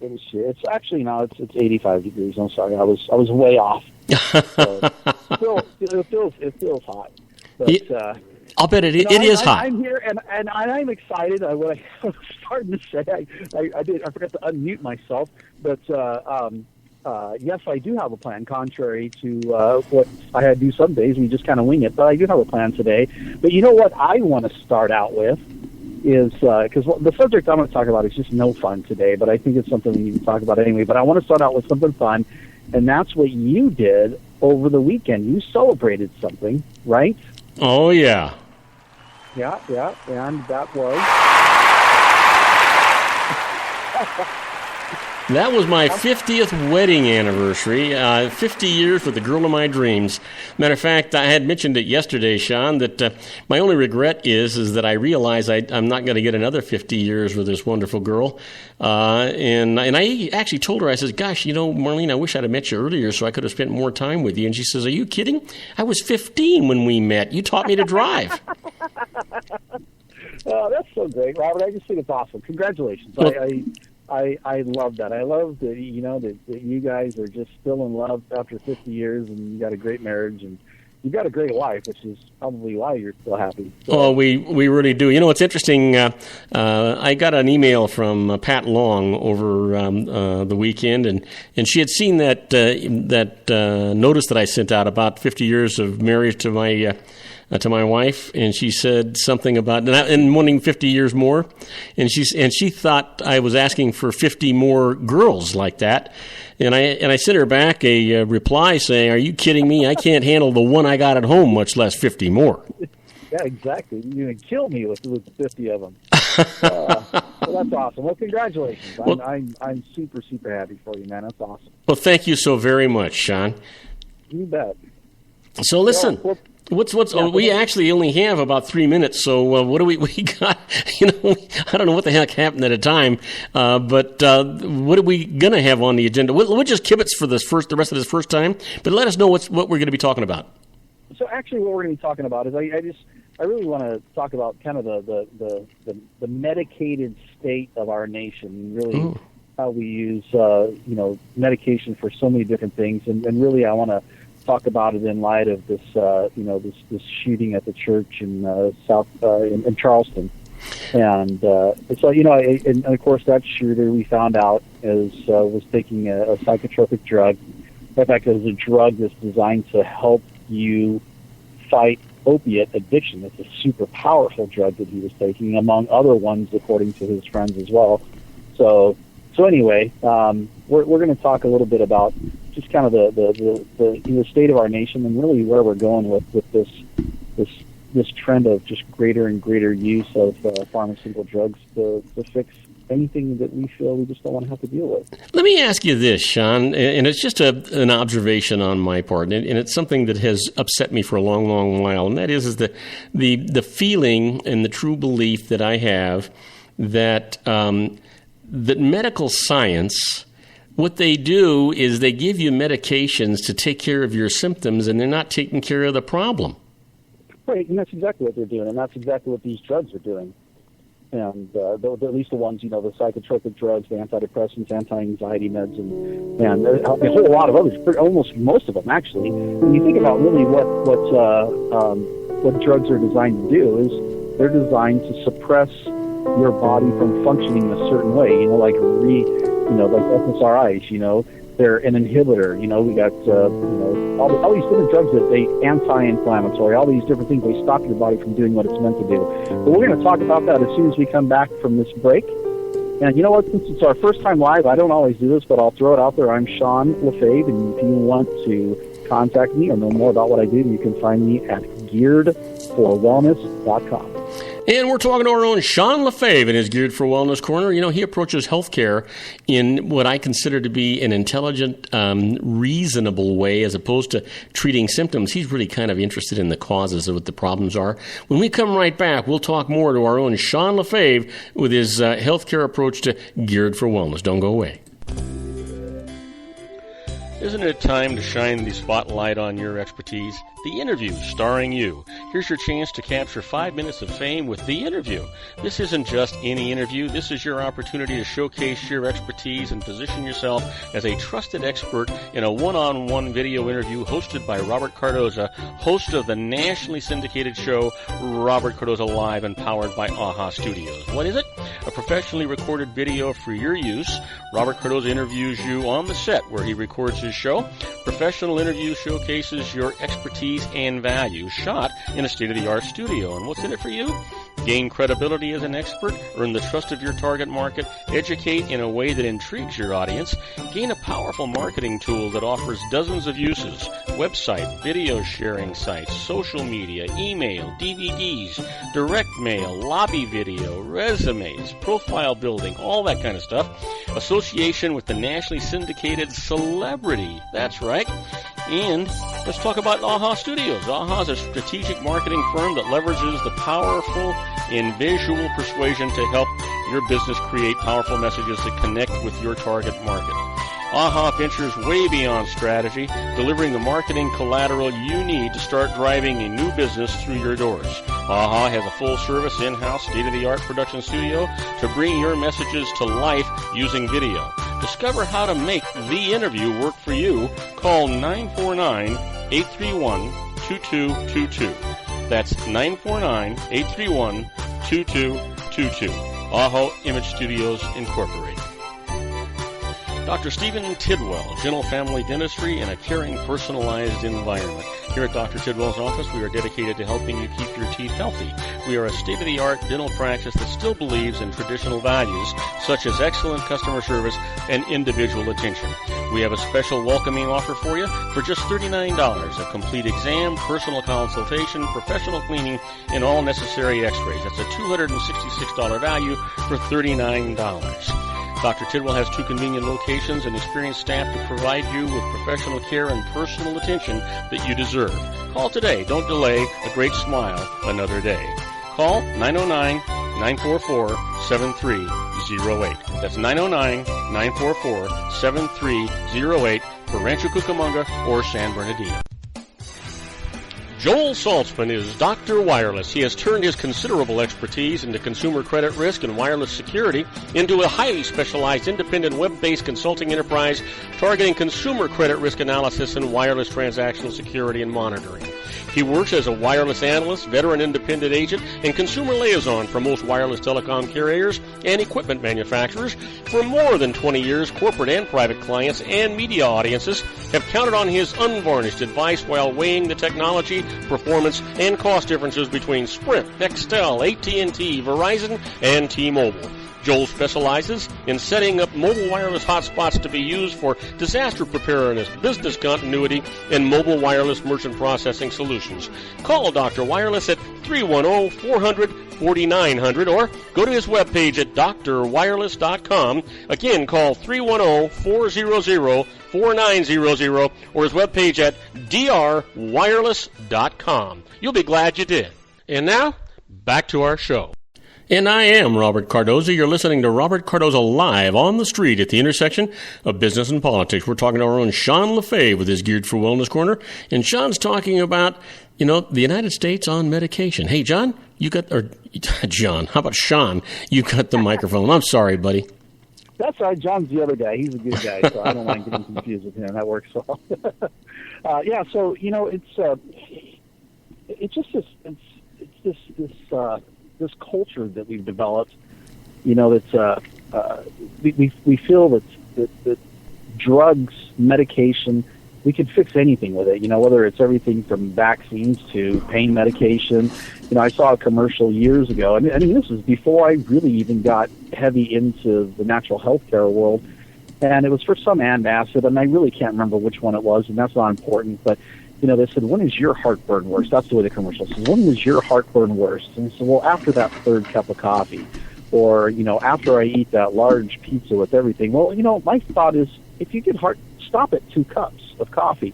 it's actually now it's 85 degrees. I'm sorry, I was way off. So, it feels hot, but. I'll bet it is hot. I'm here, and I'm excited. What I was starting to say, I forgot to unmute myself, but yes, I do have a plan, contrary to what I do some days. We just kind of wing it, but I do have a plan today. But you know what I want to start out with is, because the subject I'm going to talk about is just no fun today, but I think it's something we need to talk about anyway. But I want to start out with something fun, and that's what you did over the weekend. You celebrated something, right? Oh, yeah. Yeah, and that was... That was my 50th wedding anniversary, 50 years with the girl of my dreams. Matter of fact, I had mentioned it yesterday, Sean, that my only regret is that I realize I'm not going to get another 50 years with this wonderful girl. And I actually told her, I said, gosh, Marlene, I wish I'd have met you earlier so I could have spent more time with you. And she says, are you kidding? I was 15 when we met. You taught me to drive. Oh, that's so great, Robert. I just think it's awesome. Congratulations. Well, I love that. I love that that you guys are just still in love after 50 years, and you got a great marriage, and you got a great wife, which is probably why you're still happy. So. Oh, we really do. It's interesting. I got an email from Pat Long over the weekend, and she had seen that notice that I sent out about 50 years of marriage to my wife, and she said something about and wanting 50 years more, and she thought I was asking for 50 more girls like that, and I sent her back a reply saying, "Are you kidding me? I can't handle the one I got at home, much less 50 more." Yeah, exactly. You're gonna kill me with 50 of them. Well, that's awesome. Well, congratulations. Well, I'm super happy for you, man. That's awesome. Well, thank you so very much, Sean. You bet. So listen. We actually only have about 3 minutes, so what do we got? I don't know what the heck happened at a time, but what are we going to have on the agenda? We'll just kibitz for the rest of this first time, but let us know what we're going to be talking about. So actually what we're going to be talking about is I really want to talk about kind of the medicated state of our nation, really. Ooh. How we use medication for so many different things, and really I want to talk about it in light of this this shooting at the church in in Charleston, and so and of course that shooter we found out was taking a psychotropic drug. In fact, it was a drug that's designed to help you fight opiate addiction. It's a super powerful drug that he was taking, among other ones, according to his friends as well. So anyway, we're going to talk a little bit about just kind of the state of our nation and really where we're going with this trend of just greater and greater use of pharmaceutical drugs to fix anything that we feel we just don't want to have to deal with. Let me ask you this, Sean, and it's just an observation on my part, and it's something that has upset me for a long, long while, and that is the feeling and the true belief that I have that that medical science, what they do is they give you medications to take care of your symptoms, and they're not taking care of the problem. Right, and that's exactly what they're doing, and that's exactly what these drugs are doing. And at least the ones, the psychotropic drugs, the antidepressants, anti-anxiety meds, and a whole lot of others, almost most of them, actually. When you think about really what drugs are designed to do is they're designed to suppress your body from functioning a certain way, like SSRIs, they're an inhibitor, we got, all these different drugs that they anti-inflammatory, all these different things, they stop your body from doing what it's meant to do. But we're going to talk about that as soon as we come back from this break. And you know what, since it's our first time live, I don't always do this, but I'll throw it out there. I'm Sean Lefebvre, and if you want to contact me or know more about what I do, you can find me at gearedforwellness.com. And we're talking to our own Sean Lefebvre in his Geared for Wellness Corner. He approaches healthcare in what I consider to be an intelligent, reasonable way as opposed to treating symptoms. He's really kind of interested in the causes of what the problems are. When we come right back, we'll talk more to our own Sean Lefebvre with his healthcare approach to Geared for Wellness. Don't go away. Isn't it time to shine the spotlight on your expertise? The Interview, starring you. Here's your chance to capture 5 minutes of fame with The Interview. This isn't just any interview. This is your opportunity to showcase your expertise and position yourself as a trusted expert in a one-on-one video interview hosted by Robert Cardoza, host of the nationally syndicated show Robert Cardoza Live and powered by AHA Studios. What is it? A professionally recorded video for your use. Robert Cardoza interviews you on the set where he records his show. Professional interview showcases your expertise and value, shot in a state-of-the-art studio. And what's in it for you? Gain credibility as an expert, earn the trust of your target market, educate in a way that intrigues your audience, gain a powerful marketing tool that offers dozens of uses, website, video sharing sites, social media, email, DVDs, direct mail, lobby video, resumes, profile building, all that kind of stuff. Association with the nationally syndicated celebrity. That's right. And let's talk about AHA Studios. AHA is a strategic marketing firm that leverages the powerful in visual persuasion to help your business create powerful messages that connect with your target market. AHA ventures way beyond strategy, delivering the marketing collateral you need to start driving a new business through your doors. AHA has a full-service, in-house, state-of-the-art production studio to bring your messages to life using video. Discover how to make The Interview work for you. Call 949-831-2222. That's 949-831-2222. AHA Image Studios Incorporated. Dr. Stephen Tidwell, Gentle Family Dentistry in a caring, personalized environment. Here at Dr. Tidwell's office, we are dedicated to helping you keep your teeth healthy. We are a state-of-the-art dental practice that still believes in traditional values, such as excellent customer service and individual attention. We have a special welcoming offer for you for just $39, a complete exam, personal consultation, professional cleaning, and all necessary x-rays. That's a $266 value for $39. Dr. Tidwell has 2 convenient locations and experienced staff to provide you with professional care and personal attention that you deserve. Call today. Don't delay. A great smile another day. Call 909-944-7308. That's 909-944-7308 for Rancho Cucamonga or San Bernardino. Joel Saltzman is Dr. Wireless. He has turned his considerable expertise into consumer credit risk and wireless security into a highly specialized independent web-based consulting enterprise targeting consumer credit risk analysis and wireless transactional security and monitoring. He works as a wireless analyst, veteran independent agent, and consumer liaison for most wireless telecom carriers and equipment manufacturers. For more than 20 years, corporate and private clients and media audiences have counted on his unvarnished advice while weighing the technology, performance, and cost differences between Sprint, Nextel, AT&T, Verizon, and T-Mobile. Joel specializes in setting up mobile wireless hotspots to be used for disaster preparedness, business continuity, and mobile wireless merchant processing solutions. Call Dr. Wireless at 310-400-4900 or go to his webpage at drwireless.com. Again, call 310-400-4900 or his webpage at drwireless.com. You'll be glad you did. And now, back to our show. And I am Robert Cardoza. You're listening to Robert Cardoza live on the street at the intersection of business and politics. We're talking to our own Sean LaFave with his Geared for Wellness Corner. And Sean's talking about, the United States on medication. Hey, John, John, how about Sean? You got the microphone. I'm sorry, buddy. That's right. John's the other guy. He's a good guy, so I don't mind getting confused with him. That works well. So, it's just this culture that we've developed, that's we feel that drugs, medication, we can fix anything with it. Whether it's everything from vaccines to pain medication. I saw a commercial years ago, and I mean this was before I really even got heavy into the natural healthcare world, and it was for some antacid, and I really can't remember which one it was, and that's not important, but. They said, when is your heartburn worse? That's the way the commercial says. When is your heartburn worse? And I said, well, after that third cup of coffee, or, after I eat that large pizza with everything. Well, my thought is, if you get stop at 2 cups of coffee.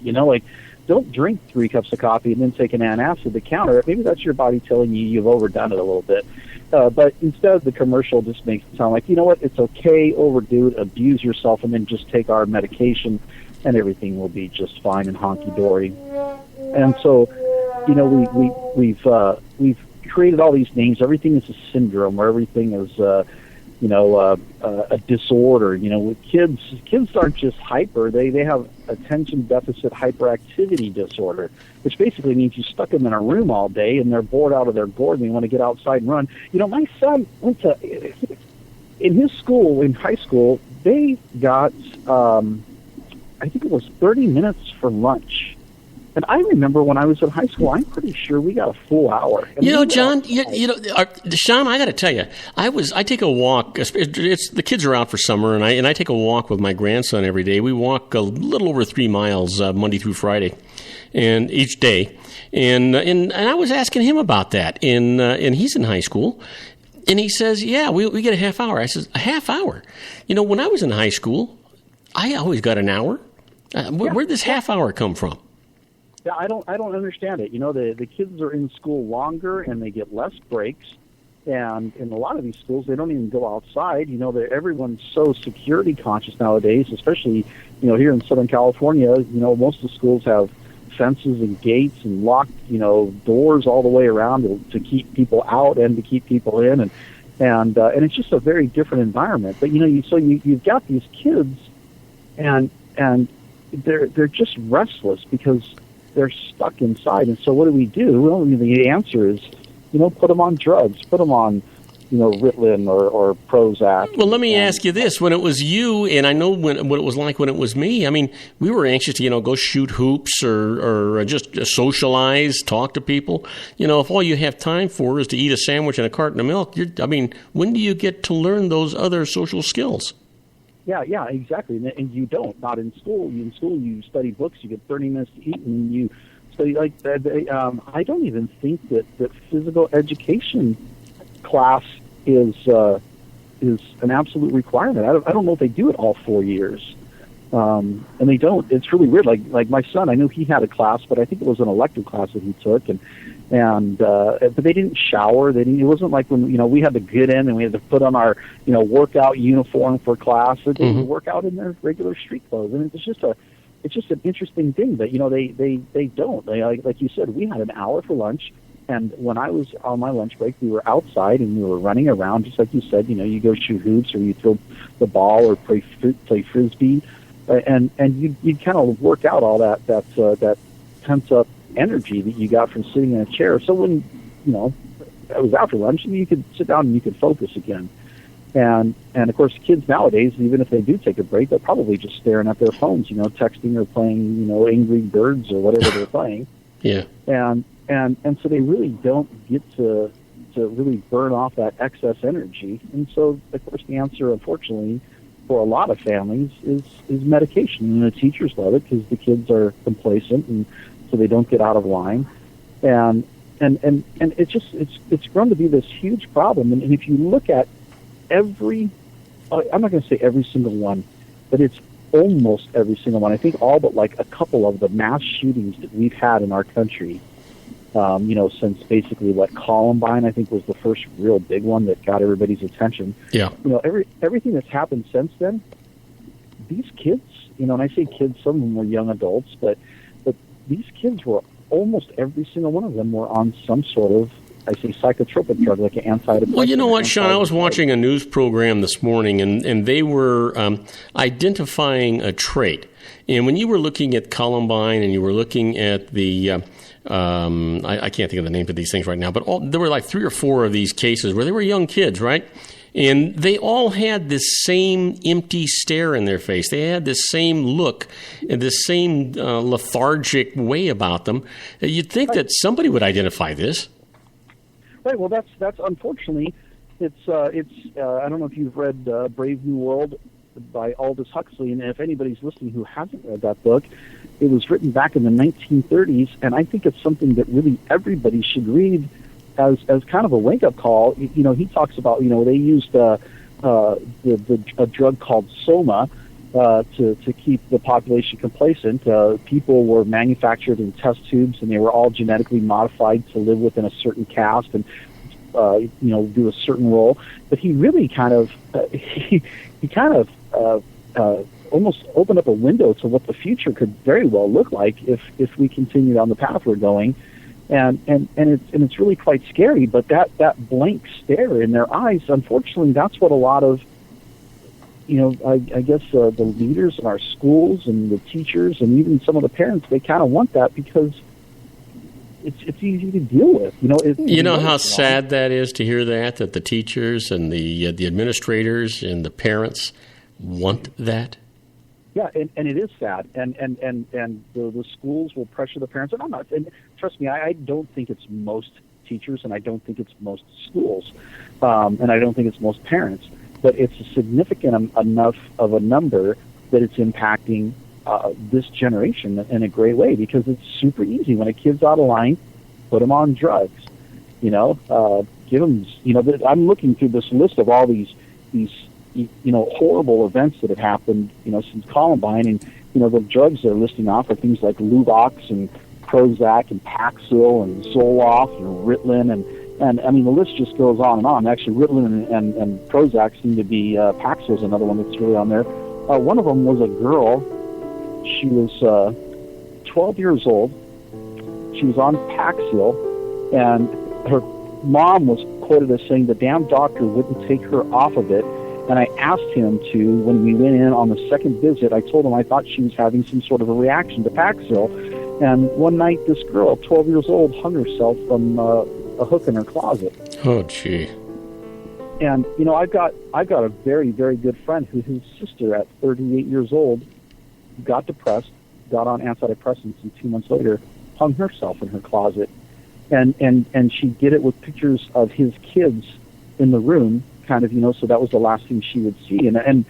Don't drink 3 cups of coffee and then take an antacid to counter it. Maybe that's your body telling you you've overdone it a little bit. But instead, the commercial just makes it sound like, it's okay, overdo it, abuse yourself, and then just take our medication, and everything will be just fine and honky-dory. And so, we've created all these names. Everything is a syndrome, or everything is, a disorder. With kids aren't just hyper. They have attention deficit hyperactivity disorder, which basically means you stuck them in a room all day and they're bored out of their gourd and they want to get outside and run. My son went to, in his school, in high school, they got, I think it was 30 minutes for lunch. And I remember when I was in high school, I'm pretty sure we got a full hour. John, Sean, I got to tell you, I take a walk. It's the kids are out for summer, and I take a walk with my grandson every day. We walk a little over 3 miles Monday through Friday, and each day. And I was asking him about that, and he's in high school. And he says, yeah, we get a half hour. I says, a half hour? When I was in high school, I always got an hour. Where'd this half hour come from? Yeah, I don't understand it. The kids are in school longer and they get less breaks. And in a lot of these schools, they don't even go outside. Everyone's so security conscious nowadays, especially, here in Southern California. Most of the schools have fences and gates and locked, doors all the way around to keep people out and to keep people in. And it's just a very different environment. But, you've got these kids and they're just restless because they're stuck inside. And so what do we do? Well, the answer is, put them on drugs, put them on, Ritalin or Prozac. Well, let me ask you this. When it was you, and I know what it was like when it was me, I mean, we were anxious to, go shoot hoops or just socialize, talk to people. If all you have time for is to eat a sandwich and a carton of milk, when do you get to learn those other social skills? Yeah, exactly. And you don't. Not in school. In school, you study books. You get 30 minutes to eat, and you study like that. I don't even think that physical education class is an absolute requirement. I don't know if they do it all 4 years, and they don't. It's really weird. Like my son, I knew he had a class, but I think it was an elective class that he took, but they didn't shower. It wasn't like when we had to get in and we had to put on our workout uniform for class. They didn't work out in their regular street clothes, and it's just an interesting thing that they don't. Like you said, we had an hour for lunch, and when I was on my lunch break, we were outside and we were running around, just like you said. You go shoot hoops or you throw the ball or play frisbee, and you'd kind of work out all that pent up energy that you got from sitting in a chair. So when it was after lunch, you could sit down and you could focus again. And of course, kids nowadays, even if they do take a break, they're probably just staring at their phones, texting or playing, Angry Birds or whatever they're playing. Yeah. And so they really don't get to to really burn off that excess energy. And so, of course, the answer, unfortunately, for a lot of families is medication. And the teachers love it because the kids are complacent, and so they don't get out of line. And it's grown to be this huge problem. And if you look at I'm not going to say every single one, but it's almost every single one. I think all but like a couple of the mass shootings that we've had in our country, since basically Columbine, I think, was the first real big one that got everybody's attention. Yeah. Everything that's happened since then, these kids, and I say kids, some of them were young adults, but these kids were almost every single one of them were on some sort of, I say, psychotropic drug, like an antidepressant. Well, you know what, Sean? I was watching a news program this morning, and they were identifying a trait. And when you were looking at Columbine and you were looking at the, I can't think of the names of these things right now, but there were like 3 or 4 of these cases where they were young kids, right? And they all had this same empty stare in their face. They had this same look and this same lethargic way about them. You'd think that somebody would identify this. Right. Well, that's unfortunately, it's I don't know if you've read Brave New World by Aldous Huxley, and if anybody's listening who hasn't read that book, it was written back in the 1930s, and I think it's something that really everybody should read as kind of a wake-up call. He talks about, they used a drug called Soma to keep the population complacent. People were manufactured in test tubes, and they were all genetically modified to live within a certain caste and do a certain role. But he really kind of almost opened up a window to what the future could very well look like if we continue down the path we're going. And it's really quite scary. But that blank stare in their eyes, unfortunately, that's what a lot of I guess the leaders in our schools and the teachers and even some of the parents, they kind of want that because it's easy to deal with. You know how sad that is to hear that the teachers and the administrators and the parents want that. Yeah, and it is sad, and the schools will pressure the parents. And trust me, I don't think it's most teachers, and I don't think it's most schools, and I don't think it's most parents. But it's a significant enough of a number that it's impacting this generation in a great way, because it's super easy. When a kid's out of line, put them on drugs. Give them. I'm looking through this list of all these horrible events that have happened since Columbine, and the drugs they're listing off are things like Luvox and Prozac and Paxil and Zoloft and Ritalin and I mean, the list just goes on and on. Actually, Ritalin and Prozac seem to be, Paxil's another one that's really on there. One of them was a girl. She was 12 years old. She was on Paxil, and her mom was quoted as saying the damn doctor wouldn't take her off of it. And I asked him to, when we went in on the second visit, I told him I thought she was having some sort of a reaction to Paxil. And one night, this girl, 12 years old, hung herself from a hook in her closet. Oh, gee. And I've got a very, very good friend whose sister at 38 years old got depressed, got on antidepressants, and 2 months later hung herself in her closet. And she did it with pictures of his kids in the room, kind of, so that was the last thing she would see. And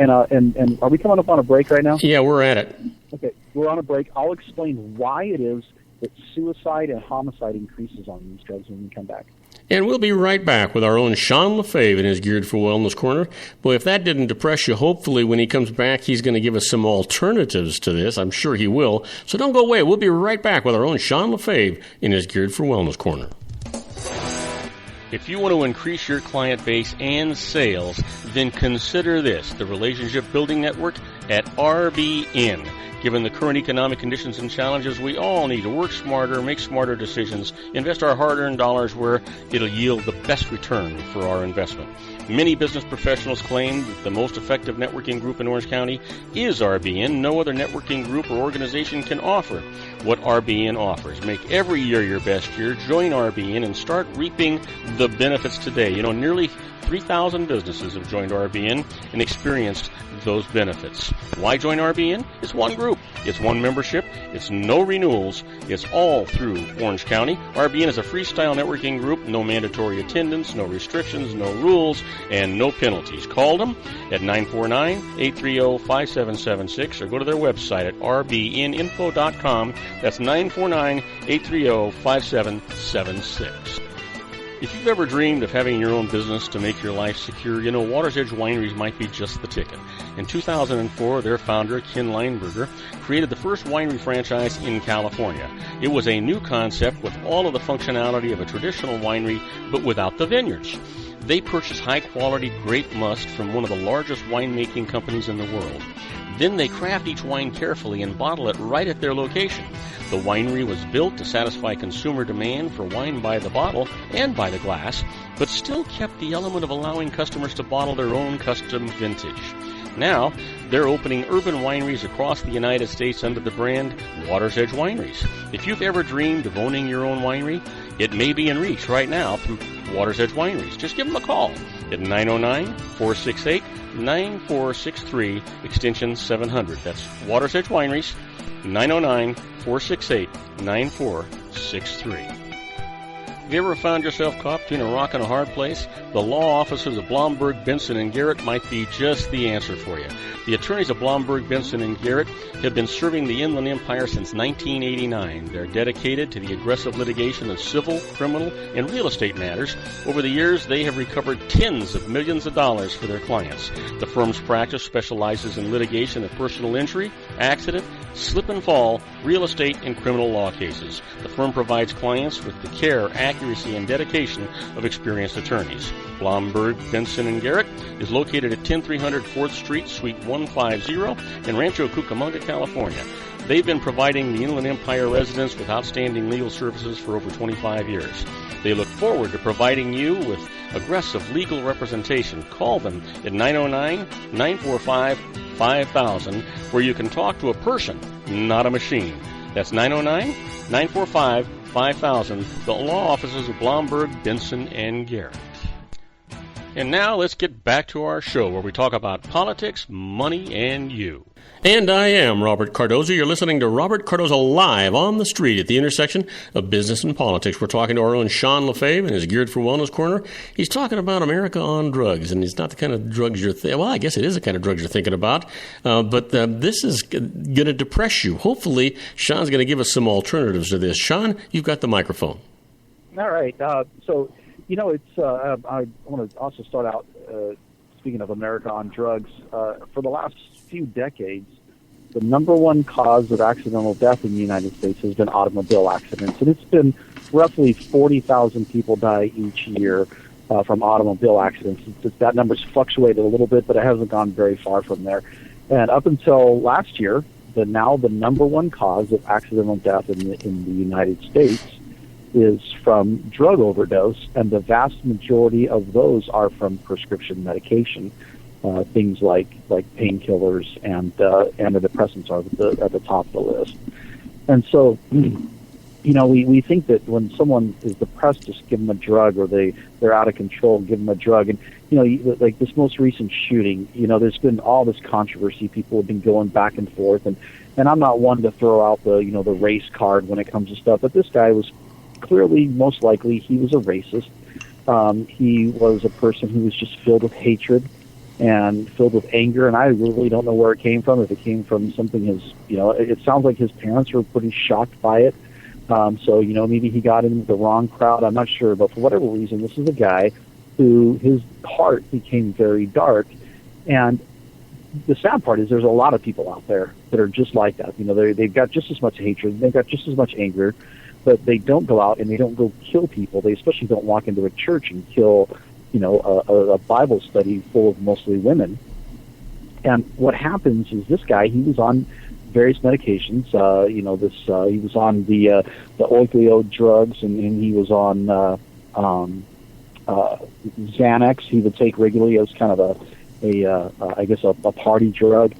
are we coming up on a break right now? Yeah, we're at it. Okay, we're on a break. I'll explain why it is that suicide and homicide increases on these drugs when we come back. And we'll be right back with our own Sean Lefebvre in his Geared for Wellness Corner. Boy, if that didn't depress you, hopefully when he comes back, he's going to give us some alternatives to this. I'm sure he will. So don't go away. We'll be right back with our own Sean Lefebvre in his Geared for Wellness Corner. If you want to increase your client base and sales, then consider this, the Relationship Building Network at RBN. Given the current economic conditions and challenges, we all need to work smarter, make smarter decisions, invest our hard-earned dollars where it'll yield the best return for our investment. Many business professionals claim that the most effective networking group in Orange County is RBN. No other networking group or organization can offer what RBN offers. Make every year your best year. Join RBN and start reaping the benefits today. Nearly 3,000 businesses have joined RBN and experienced those benefits. Why join RBN? It's one group. It's one membership. It's no renewals. It's all through Orange County. RBN is a freestyle networking group. No mandatory attendance, no restrictions, no rules, and no penalties. Call them at 949-830-5776 or go to their website at rbninfo.com. That's 949-830-5776. If you've ever dreamed of having your own business to make your life secure, you know Water's Edge Wineries might be just the ticket. In 2004, their founder, Ken Lineberger, created the first winery franchise in California. It was a new concept with all of the functionality of a traditional winery, but without the vineyards. They purchase high-quality grape must from one of the largest winemaking companies in the world. Then they craft each wine carefully and bottle it right at their location. The winery was built to satisfy consumer demand for wine by the bottle and by the glass, but still kept the element of allowing customers to bottle their own custom vintage. Now, they're opening urban wineries across the United States under the brand Water's Edge Wineries. If you've ever dreamed of owning your own winery, it may be in reach right now through Water's Edge Wineries. Just give them a call at 909-468-9463, extension 700. That's Water's Edge Wineries, 909-468-9463. Have you ever found yourself caught between a rock and a hard place? The law offices of Blomberg, Benson, and Garrett might be just the answer for you. The attorneys of Blomberg, Benson, and Garrett have been serving the Inland Empire since 1989. They're dedicated to the aggressive litigation of civil, criminal, and real estate matters. Over the years, they have recovered tens of millions of dollars for their clients. The firm's practice specializes in litigation of personal injury, accident, slip and fall, real estate, and criminal law cases. The firm provides clients with the care, accuracy, and dedication of experienced attorneys. Blomberg, Benson, and Garrett is located at 10300 4th Street, Suite 150 in Rancho Cucamonga, California. They've been providing the Inland Empire residents with outstanding legal services for over 25 years. They look forward to providing you with aggressive legal representation. Call them at 909-945-5000, where you can talk to a person, not a machine. That's 909-945-5000, the law offices of Blomberg, Benson, and Garrett. And now let's get back to our show where we talk about politics, money, and you. And I am Robert Cardoza. You're listening to Robert Cardoza live on the street at the intersection of business and politics. We're talking to our own Sean Lefebvre in his Geared for Wellness Corner. He's talking about America on drugs, and it's not the kind of drugs you're well, I guess it is the kind of drugs you're thinking about, but this is going to depress you. Hopefully, Sean's going to give us some alternatives to this. Sean, you've got the microphone. All right. So, you know, it's I want to also start out, speaking of America on drugs, for the last few decades, the number one cause of accidental death in the United States has been automobile accidents. And it's been roughly 40,000 people die each year from automobile accidents. That number's fluctuated a little bit, but it hasn't gone very far from there. And up until last year, the number one cause of accidental death in the United States is from drug overdose, and the vast majority of those are from prescription medication. Things like painkillers and antidepressants are at the top of the list. And so, you know, we think that when someone is depressed, just give them a drug, or they're out of control, give them a drug. And, you know, like this most recent shooting, you know, there's been all this controversy. People have been going back and forth, and I'm not one to throw out the race card when it comes to stuff, but this guy was clearly, most likely, he was a racist. He was a person who was just filled with hatred and filled with anger, and I really don't know where it came from. If it came from something it sounds like his parents were pretty shocked by it. So, you know, maybe he got in with the wrong crowd. I'm not sure, but for whatever reason, this is a guy who his heart became very dark. And the sad part is there's a lot of people out there that are just like that. You know, they've got just as much hatred, they've got just as much anger, but they don't go out and they don't go kill people. They especially don't walk into a church and kill, a Bible study full of mostly women. And what happens is this guy, he was on various medications. He was on the opioid drugs, and he was on Xanax. He would take regularly as kind of a party drug.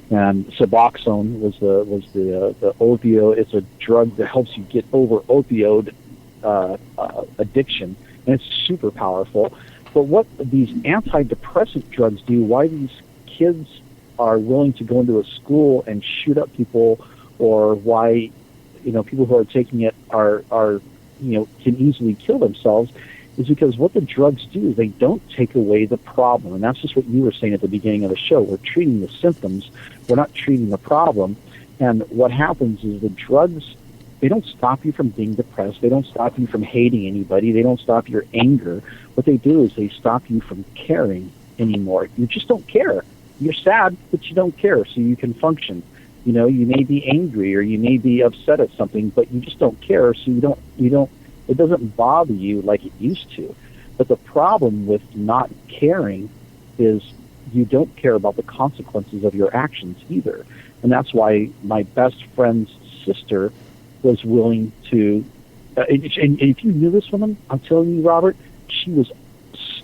And Suboxone was the opioid. It's a drug that helps you get over opioid addiction, and it's super powerful. But what these antidepressant drugs do, why these kids are willing to go into a school and shoot up people, or why, people who are taking it are can easily kill themselves, is because what the drugs do is they don't take away the problem. And that's just what you were saying at the beginning of the show. We're treating the symptoms. We're not treating the problem. And what happens is the drugs, they don't stop you from being depressed. They don't stop you from hating anybody. They don't stop your anger. What they do is they stop you from caring anymore. You just don't care. You're sad, but you don't care, so you can function. You may be angry or you may be upset at something, but you just don't care, so you don't, it doesn't bother you like it used to. But the problem with not caring is you don't care about the consequences of your actions either. And that's why my best friend's sister was willing to, and if you knew this woman, I'm telling you, Robert, she was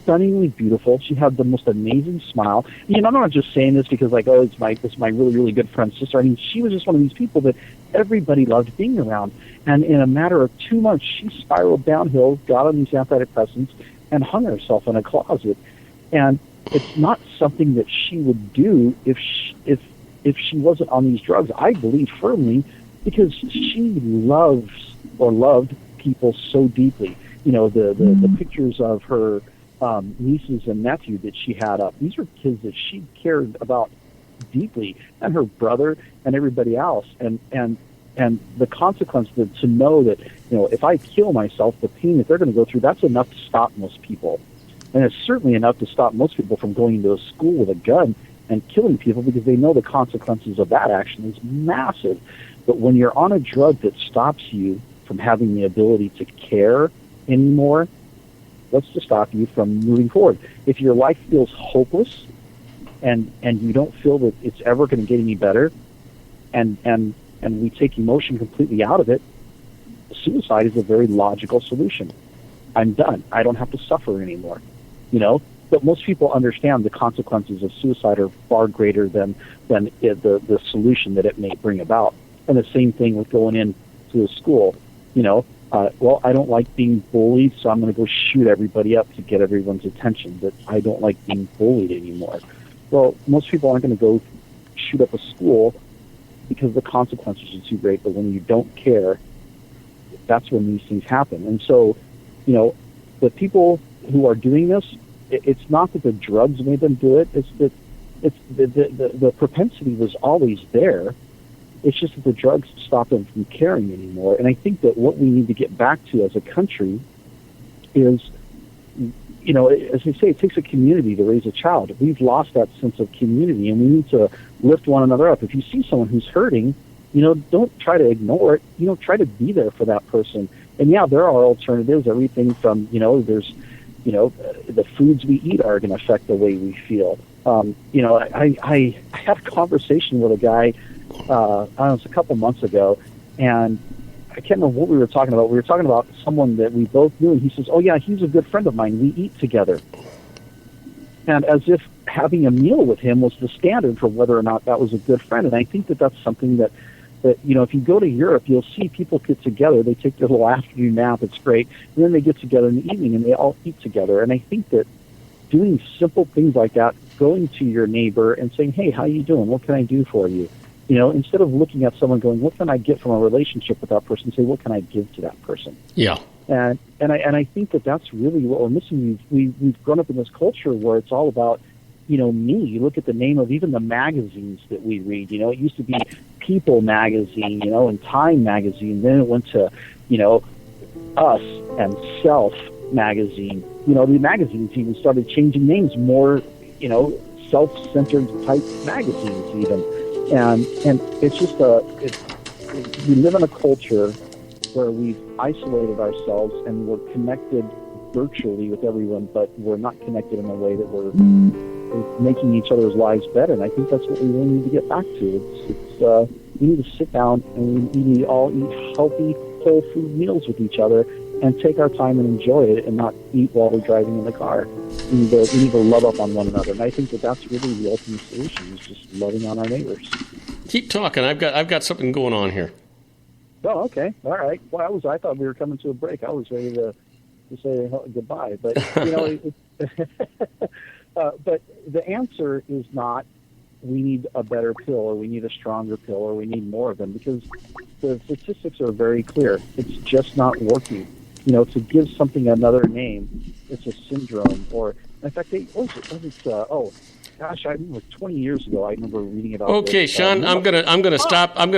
stunningly beautiful. She had the most amazing smile. I'm not just saying this because it's my really, really good friend's sister. I mean, she was just one of these people that everybody loved being around. And in a matter of 2 months, she spiraled downhill, got on these antidepressants, and hung herself in a closet. And it's not something that she would do if she wasn't on these drugs. I believe firmly, because she loved people so deeply. The pictures of her nieces and nephew that she had up, these were kids that she cared about deeply, and her brother and everybody else. And the consequence to know that, if I kill myself, the pain that they're going to go through, that's enough to stop most people. And it's certainly enough to stop most people from going into a school with a gun and killing people, because they know the consequences of that action is massive. But when you're on a drug that stops you from having the ability to care anymore, what's to stop you from moving forward? If your life feels hopeless and you don't feel that it's ever going to get any better, and we take emotion completely out of it, suicide is a very logical solution. I'm done. I don't have to suffer anymore. But most people understand the consequences of suicide are far greater than the solution that it may bring about. And the same thing with going into a school. Well, I don't like being bullied, so I'm going to go shoot everybody up to get everyone's attention, but I don't like being bullied anymore. Well, most people aren't going to go shoot up a school because the consequences are too great. But when you don't care, that's when these things happen. And so, the people who are doing this, it's not that the drugs made them do it. It's that the propensity was always there. It's just that the drugs stop them from caring anymore. And I think that what we need to get back to as a country is, as they say, it takes a community to raise a child. We've lost that sense of community, and we need to lift one another up. If you see someone who's hurting, don't try to ignore it. Try to be there for that person. And yeah, there are alternatives. Everything from, there's, the foods we eat are going to affect the way we feel. I had a conversation with a guy, it was a couple months ago, and I can't remember what we were talking about. We were talking about someone that we both knew, and he says, "Oh yeah, he's a good friend of mine. We eat together." And as if having a meal with him was the standard for whether or not that was a good friend. And I think that that's something that if you go to Europe, you'll see people get together. They take their little afternoon nap. It's great. And then they get together in the evening, and they all eat together. And I think that doing simple things like that, going to your neighbor and saying, "Hey, how you doing? What can I do for you?" Instead of looking at someone going, "What can I get from a relationship with that person?" say, "What can I give to that person?" Yeah. And I think that that's really what we're missing. We've grown up in this culture where it's all about, me. You look at the name of even the magazines that we read. It used to be People magazine, and Time magazine. Then it went to, Us and Self magazine. The magazines even started changing names, more, self-centered type magazines even. And it's just we live in a culture where we've isolated ourselves and we're connected virtually with everyone, but we're not connected in a way that we're making each other's lives better. And I think that's what we really need to get back to. We need to sit down and we need to all eat healthy, whole food meals with each other and take our time and enjoy it and not eat while we're driving in the car. We need to love up on one another. And I think that that's really the ultimate solution, is just loving on our neighbors. Keep talking. I've got something going on here. Oh, okay. All right. Well, I thought we were coming to a break. I was ready to say goodbye. But, But the answer is not we need a better pill or we need a stronger pill or we need more of them, because the statistics are very clear. It's just not working. To give something another name, it's a syndrome. Or, in fact, I remember 20 years ago, I remember reading about Okay, this. Sean, I'm gonna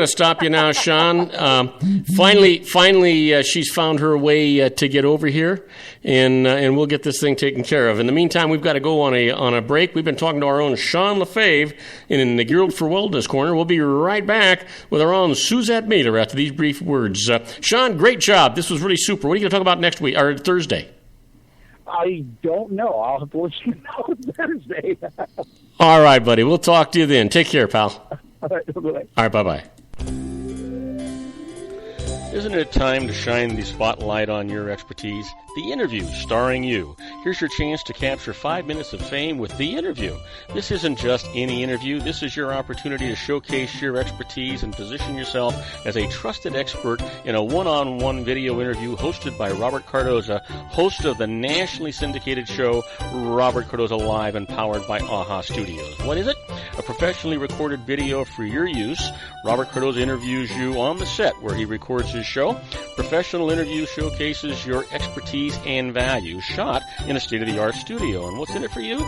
stop you now, Sean. Finally, she's found her way to get over here, and we'll get this thing taken care of. In the meantime, we've got to go on a break. We've been talking to our own Sean Lefebvre in the Guild for Wellness Corner. We'll be right back with our own Suzette Mater after these brief words. Sean, great job. This was really super. What are you going to talk about next week or Thursday? I don't know. I'll have to let you know Thursday. All right, buddy. We'll talk to you then. Take care, pal. All right, bye-bye. All right, bye-bye. Isn't it time to shine the spotlight on your expertise? The Interview, starring you. Here's your chance to capture 5 minutes of fame with The Interview. This isn't just any interview. This is your opportunity to showcase your expertise and position yourself as a trusted expert in a one-on-one video interview hosted by Robert Cardoza, host of the nationally syndicated show Robert Cardoza Live and powered by AHA Studios. What is it? A professionally recorded video for your use. Robert Cardoza interviews you on the set where he records his show. Professional interview showcases your expertise and value, shot in a state-of-the-art studio. And what's in it for you?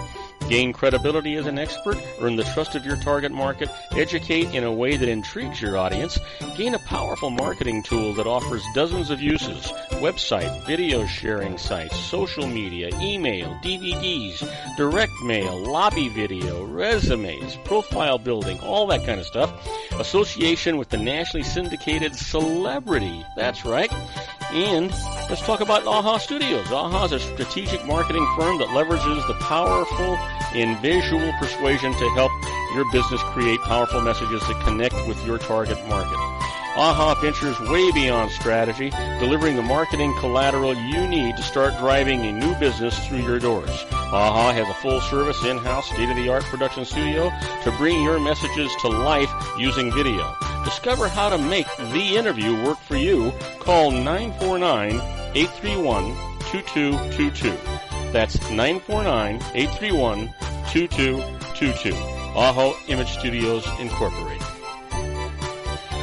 Gain credibility as an expert, earn the trust of your target market, educate in a way that intrigues your audience, gain a powerful marketing tool that offers dozens of uses, website, video sharing sites, social media, email, DVDs, direct mail, lobby video, resumes, profile building, all that kind of stuff. Association with the nationally syndicated celebrity. That's right. And let's talk about AHA Studios. AHA is a strategic marketing firm that leverages the powerful in visual persuasion to help your business create powerful messages that connect with your target market. AHA ventures way beyond strategy, delivering the marketing collateral you need to start driving a new business through your doors. AHA has a full-service, in-house, state-of-the-art production studio to bring your messages to life using video. Discover how to make The Interview work for you. Call 949-831-2222. That's 949-831-2222. AHA Image Studios Incorporated.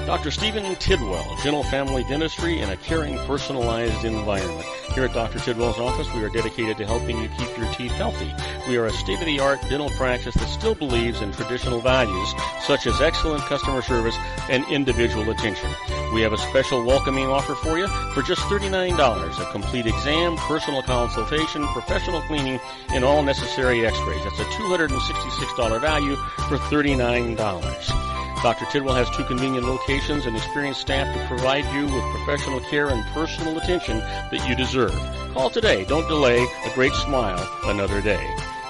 Dr. Stephen Tidwell, Gentle Family Dentistry in a caring, personalized environment. Here at Dr. Tidwell's office, we are dedicated to helping you keep your teeth healthy. We are a state-of-the-art dental practice that still believes in traditional values, such as excellent customer service and individual attention. We have a special welcoming offer for you for just $39, a complete exam, personal consultation, professional cleaning, and all necessary x-rays. That's a $266 value for $39. Dr. Tidwell has 2 convenient locations and experienced staff to provide you with professional care and personal attention that you deserve. Call today. Don't delay a great smile another day.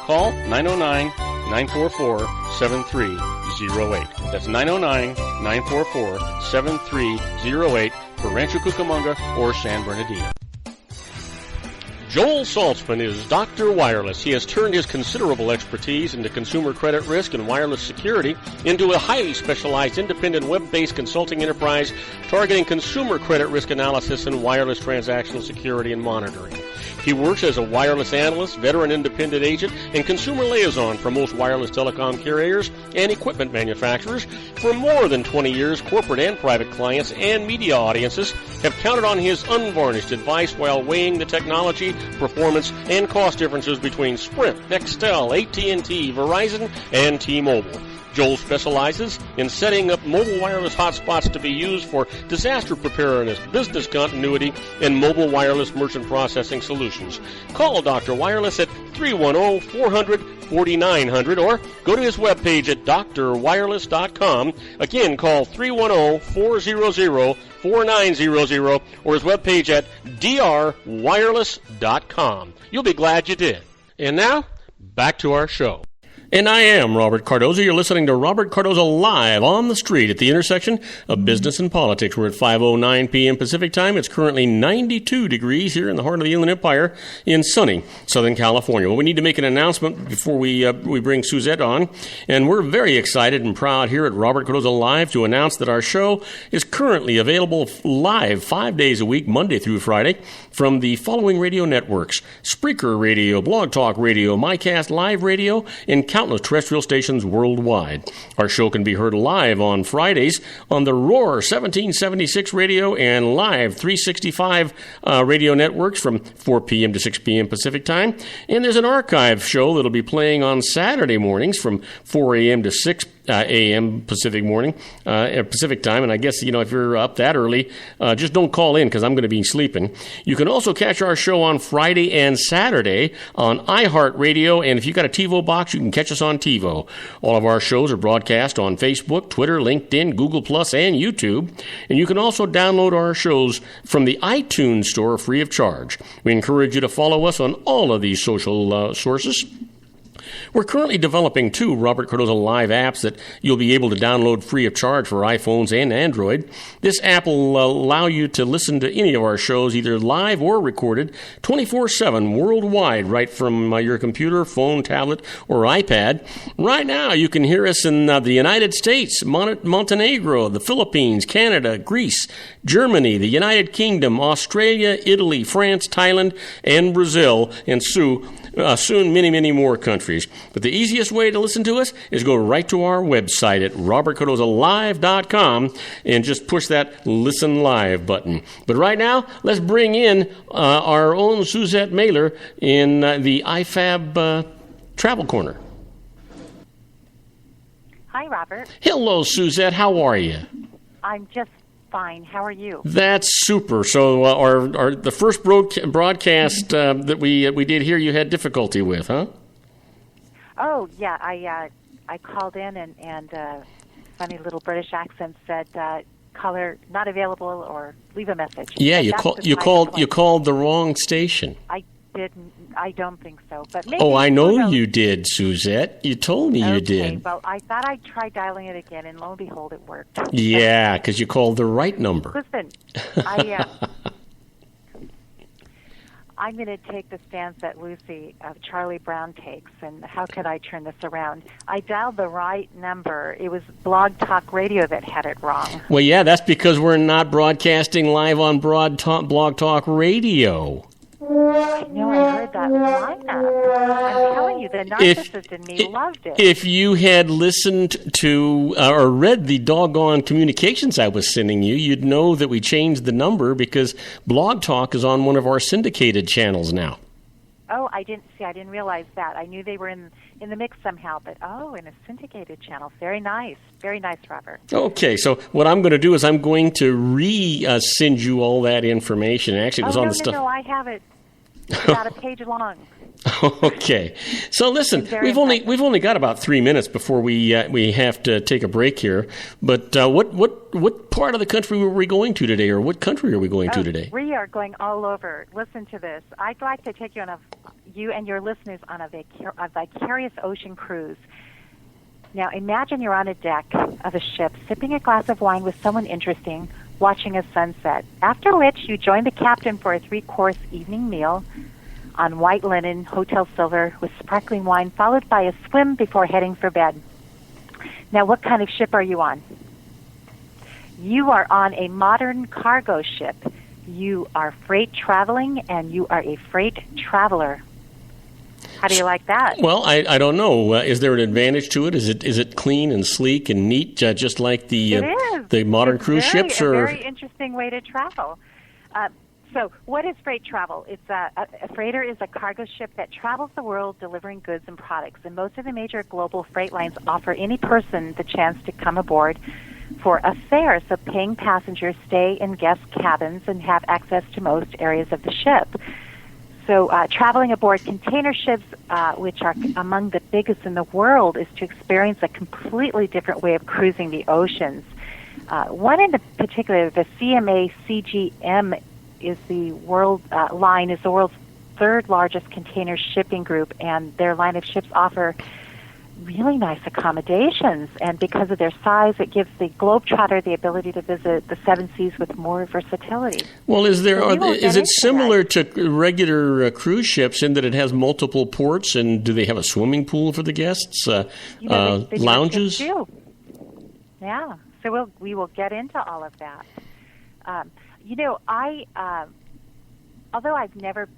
Call 909-944-7308. That's 909-944-7308 for Rancho Cucamonga or San Bernardino. Joel Saltzman is Dr. Wireless. He has turned his considerable expertise into consumer credit risk and wireless security into a highly specialized independent web-based consulting enterprise targeting consumer credit risk analysis and wireless transactional security and monitoring. He works as a wireless analyst, veteran independent agent, and consumer liaison for most wireless telecom carriers and equipment manufacturers. For more than 20 years, corporate and private clients and media audiences have counted on his unvarnished advice while weighing the technology, performance, and cost differences between Sprint, Nextel, AT&T, Verizon, and T-Mobile. Joel specializes in setting up mobile wireless hotspots to be used for disaster preparedness, business continuity, and mobile wireless merchant processing solutions. Call Dr. Wireless at 310-400-4900 or go to his webpage at drwireless.com. Again, call 310-400-4900 or his webpage at drwireless.com. You'll be glad you did. And now, back to our show. And I am Robert Cardoza. You're listening to Robert Cardoza Live on the street at the intersection of business and politics. We're at 5:09 p.m. Pacific Time. It's currently 92 degrees here in the heart of the Inland Empire in sunny Southern California. Well, we need to make an announcement before we bring Suzette on. And we're very excited and proud here at Robert Cardoza Live to announce that our show is currently available live 5 days a week, Monday through Friday, from the following radio networks: Spreaker Radio, Blog Talk Radio, MyCast Live Radio, and countless terrestrial stations worldwide. Our show can be heard live on Fridays on the Roar 1776 Radio and Live 365 radio networks from 4 p.m. to 6 p.m. Pacific Time. And there's an archive show that'll be playing on Saturday mornings from 4 a.m. to 6 a.m. Pacific Time. And I guess, if you're up that early, just don't call in because I'm going to be sleeping. You can also catch our show on Friday and Saturday on iHeartRadio. And if you've got a TiVo box, you can catch us on TiVo. All of our shows are broadcast on Facebook, Twitter, LinkedIn, Google+, and YouTube. And you can also download our shows from the iTunes Store free of charge. We encourage you to follow us on all of these social sources. We're currently developing 2 Robert Cardoza Live apps that you'll be able to download free of charge for iPhones and Android. This app will allow you to listen to any of our shows, either live or recorded, 24/7 worldwide, right from your computer, phone, tablet, or iPad. Right now, you can hear us in the United States, Montenegro, the Philippines, Canada, Greece, Germany, the United Kingdom, Australia, Italy, France, Thailand, and Brazil, and soon many, many more countries. But the easiest way to listen to us is go right to our website at robertcardozalive.com and just push that Listen Live button. But right now, let's bring in our own Suzette Mailer in the IFAB Travel Corner. Hi, Robert. Hello, Suzette. How are you? I'm just fine. How are you? That's super. So our the first broadcast that we did here, you had difficulty with, huh? Oh, yeah. I called in and funny little British accent said caller not available or leave a message. Yeah, you called the wrong station. I didn't. I don't think so. But maybe. Oh, I know you did, Suzette. You told me you did. Okay, well, I thought I'd try dialing it again, and lo and behold, it worked. Yeah, because you called the right number. Listen, I'm going to take the stance that Lucy of Charlie Brown takes, and how could I turn this around? I dialed the right number. It was Blog Talk Radio that had it wrong. Well, yeah, that's because we're not broadcasting live on Blog Talk Radio. I know, I heard that lineup. I'm telling you, the narcissist in me loved it. If you had listened to or read the doggone communications I was sending you, you'd know that we changed the number because Blog Talk is on one of our syndicated channels now. Oh, I didn't realize that. I knew they were in the mix somehow, but in a syndicated channel. Very nice, Robert. Okay, so what I'm going to do is I'm going to send you all that information. Actually, it was on the stuff. No, I have it. It's about a page long. Okay, so listen, we've only got about 3 minutes before we have to take a break here. But what part of the country were we going to today, or what country are we going to today? We are going all over. Listen to this. I'd like to take you and your listeners on a vicarious ocean cruise. Now, imagine you're on a deck of a ship, sipping a glass of wine with someone interesting, watching a sunset. After which, you join the captain for a 3-course evening meal on white linen, hotel silver, with sparkling wine, followed by a swim before heading for bed. Now, what kind of ship are you on? You are on a modern cargo ship. You are freight traveling, and you are a freight traveler. How do you like that? Well, I don't know. Is there an advantage to it? Is it clean and sleek and neat, just like the modern cruise ships? Or a very interesting way to travel. So, what is freight travel? It's a freighter is a cargo ship that travels the world delivering goods and products. And most of the major global freight lines offer any person the chance to come aboard for a fare. So, paying passengers stay in guest cabins and have access to most areas of the ship. So traveling aboard container ships, which are among the biggest in the world, is to experience a completely different way of cruising the oceans. One in particular, the CMA CGM, is the world line is the world's third largest container shipping group, and their line of ships offer really nice accommodations, and because of their size, it gives the Globetrotter the ability to visit the seven seas with more versatility. Well, is it similar to regular cruise ships in that it has multiple ports, and do they have a swimming pool for the guests? They lounges? do. Yeah, so we will get into all of that. Although I've never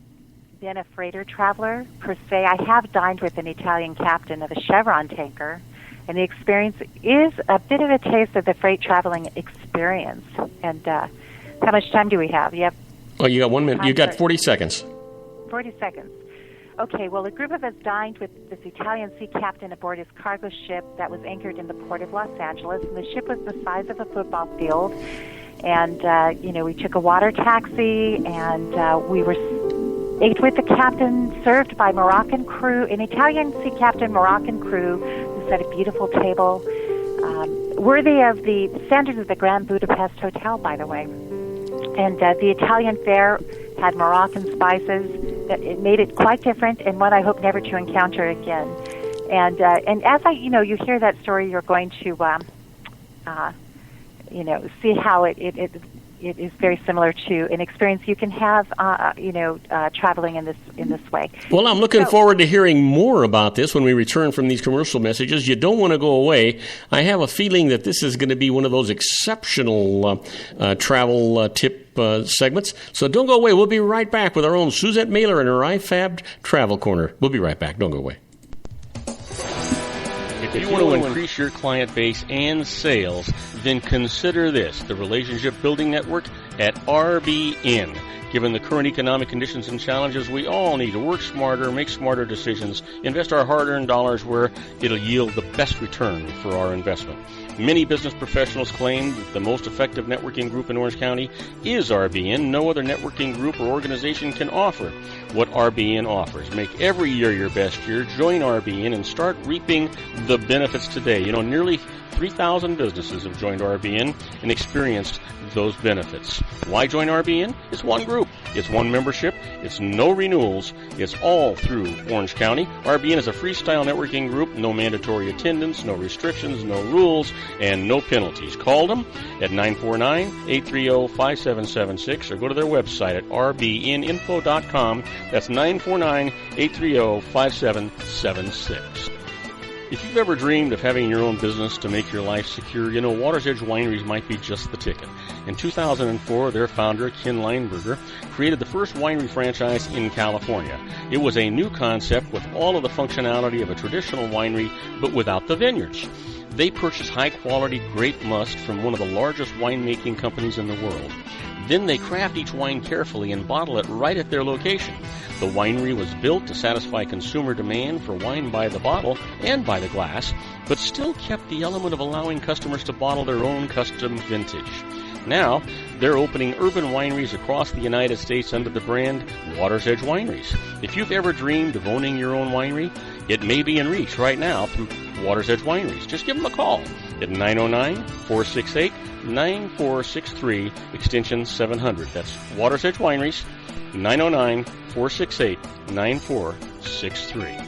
been a freighter traveler per se, I have dined with an Italian captain of a Chevron tanker, and the experience is a bit of a taste of the freight traveling experience. And how much time do we have? You got 1 minute. You got 40 seconds. 40 seconds. Okay, well, a group of us dined with this Italian sea captain aboard his cargo ship that was anchored in the port of Los Angeles, and the ship was the size of a football field. And, we took a water taxi, and we ate with the captain, served by Moroccan crew, an Italian sea captain, Moroccan crew, who set a beautiful table, worthy of the standards of the Grand Budapest Hotel, by the way. And the Italian fare had Moroccan spices. It made it quite different, and one I hope never to encounter again. And as you hear that story, you're going to, see how it is very similar to an experience you can have, traveling in this way. Well, I'm looking forward to hearing more about this when we return from these commercial messages. You don't want to go away. I have a feeling that this is going to be one of those exceptional travel tip segments. So don't go away. We'll be right back with our own Suzette Mailer and her iFab Travel Corner. We'll be right back. Don't go away. If you want to increase your client base and sales, then consider this, the Relationship Building Network at RBN. Given the current economic conditions and challenges, we all need to work smarter, make smarter decisions, invest our hard-earned dollars where it'll yield the best return for our investment. Many business professionals claim that the most effective networking group in Orange County is RBN. No other networking group or organization can offer what RBN offers. Make every year your best year. Join RBN and start reaping the benefits today. Nearly 3,000 businesses have joined RBN and experienced those benefits. Why join RBN? It's one group. It's one membership. It's no renewals. It's all through Orange County. RBN is a freestyle networking group. No mandatory attendance, no restrictions, no rules, and no penalties. Call them at 949-830-5776 or go to their website at rbninfo.com. That's 949-830-5776. If you've ever dreamed of having your own business to make your life secure, Water's Edge Wineries might be just the ticket. In 2004, their founder, Ken Lineberger, created the first winery franchise in California. It was a new concept with all of the functionality of a traditional winery, but without the vineyards. They purchased high-quality grape must from one of the largest winemaking companies in the world. Then they craft each wine carefully and bottle it right at their location. The winery was built to satisfy consumer demand for wine by the bottle and by the glass, but still kept the element of allowing customers to bottle their own custom vintage. Now, they're opening urban wineries across the United States under the brand Water's Edge Wineries. If you've ever dreamed of owning your own winery, it may be in reach right now through Water's Edge Wineries. Just give them a call at 909-468-9463, extension 700. That's Water's Edge Wineries, 909-468-9463.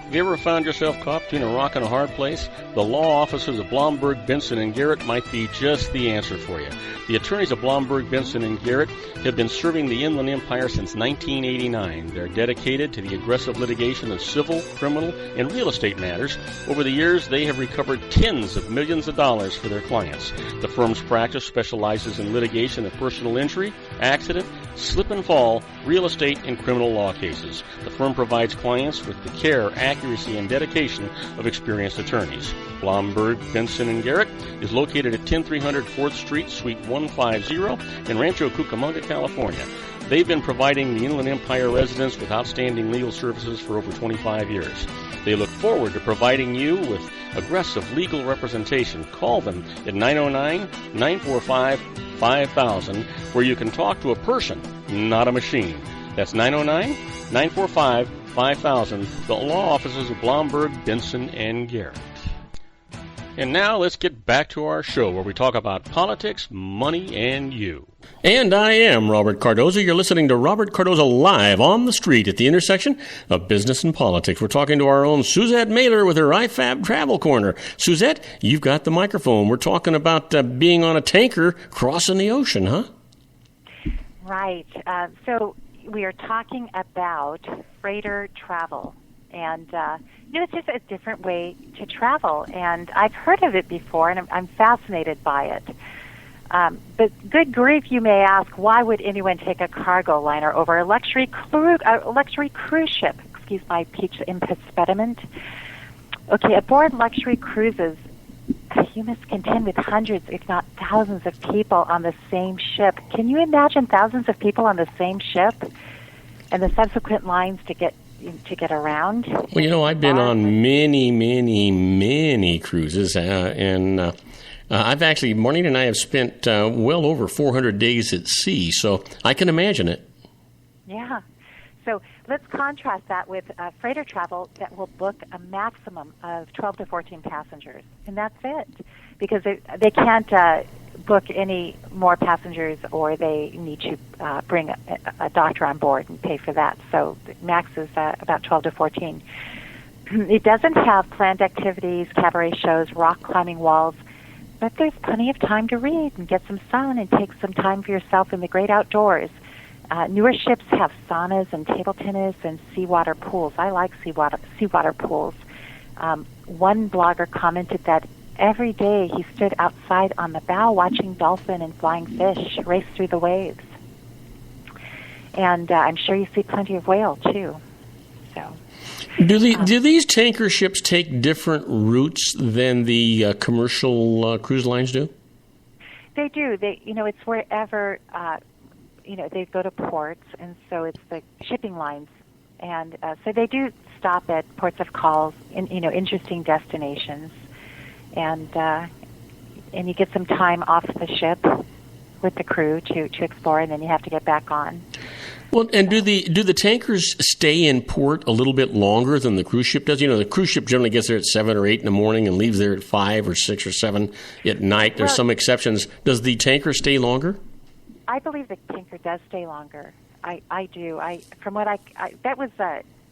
Have you ever found yourself caught between a rock and a hard place? The law offices of Blomberg, Benson, and Garrett might be just the answer for you. The attorneys of Blomberg, Benson, and Garrett have been serving the Inland Empire since 1989. They're dedicated to the aggressive litigation of civil, criminal, and real estate matters. Over the years, they have recovered tens of millions of dollars for their clients. The firm's practice specializes in litigation of personal injury, accident, slip and fall, real estate, and criminal law cases. The firm provides clients with the care, accuracy, and dedication of experienced attorneys. Blomberg, Benson, and Garrett is located at 10300 4th Street, Suite 150 in Rancho Cucamonga, California. They've been providing the Inland Empire residents with outstanding legal services for over 25 years. They look forward to providing you with aggressive legal representation. Call them at 909-945-5000, where you can talk to a person, not a machine. That's 909-945-5000, the law offices of Blomberg, Benson, and Garrett. And now let's get back to our show where we talk about politics, money, and you. And I am Robert Cardoza. You're listening to Robert Cardoza live on the street at the intersection of business and politics. We're talking to our own Suzette Mailer with her IFAB Travel Corner. Suzette, you've got the microphone. We're talking about being on a tanker crossing the ocean, huh? Right. So we are talking about freighter travel. And, it's just a different way to travel. And I've heard of it before, and I'm fascinated by it. But good grief, you may ask, why would anyone take a cargo liner over a luxury cruise ship? Excuse my impediment. Okay, aboard luxury cruises, you must contend with hundreds, if not thousands of people on the same ship. Can you imagine thousands of people on the same ship and the subsequent lines to get around? Well, I've been on many cruises, and I've actually, Maureen and I have spent well over 400 days at sea, so I can imagine it. Yeah. So let's contrast that with freighter travel that will book a maximum of 12 to 14 passengers, and that's it, because they can't book any more passengers, or they need to bring a doctor on board and pay for that. So the max is about 12 to 14. It doesn't have planned activities, cabaret shows, rock climbing walls, but there's plenty of time to read and get some sun and take some time for yourself in the great outdoors. Newer ships have saunas and table tennis and seawater pools. I like seawater pools. One blogger commented that every day he stood outside on the bow watching dolphin and flying fish race through the waves. And I'm sure you see plenty of whale, too. So, do these tanker ships take different routes than the commercial cruise lines do? They do. It's wherever, they go to ports, and so it's the shipping lines. And so they do stop at ports of calls in, interesting destinations. And you get some time off the ship with the crew to explore, and then you have to get back on. Well, and do the tankers stay in port a little bit longer than the cruise ship does? The cruise ship generally gets there at 7 or 8 in the morning and leaves there at 5 or 6 or 7 at night. There's some exceptions. Does the tanker stay longer? I believe the tanker does stay longer. I do. That was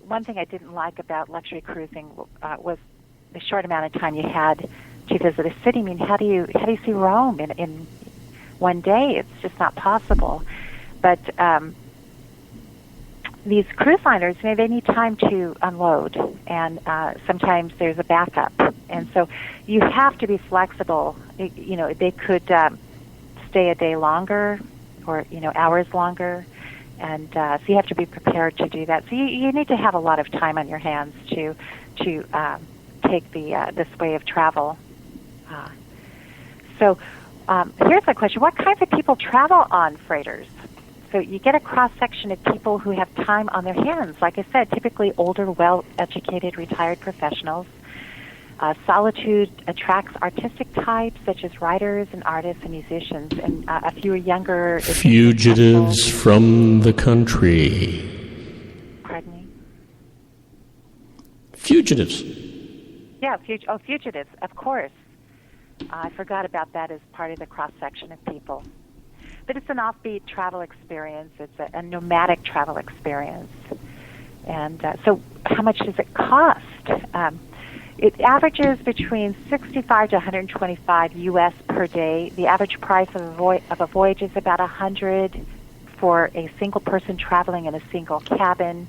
one thing I didn't like about luxury cruising was the short amount of time you had to visit a city. I mean, how do you see Rome in one day? It's just not possible. But these cruise liners, they need time to unload, and sometimes there's a backup, and so you have to be flexible. They could stay a day longer, or hours longer, and so you have to be prepared to do that. So you need to have a lot of time on your hands to take this way of travel. So here's a question: what kinds of people travel on freighters? So you get a cross-section of people who have time on their hands. Like I said, typically older, well-educated, retired professionals. Solitude attracts artistic types such as writers and artists and musicians, and a few younger... Fugitives from the country. Pardon me? Fugitives. Yeah, fugitives, of course. I forgot about that as part of the cross-section of people. But it's an offbeat travel experience. It's a nomadic travel experience. And so how much does it cost? It averages between $65 to $125 U.S. per day. The average price of a voyage is about $100 for a single person traveling in a single cabin.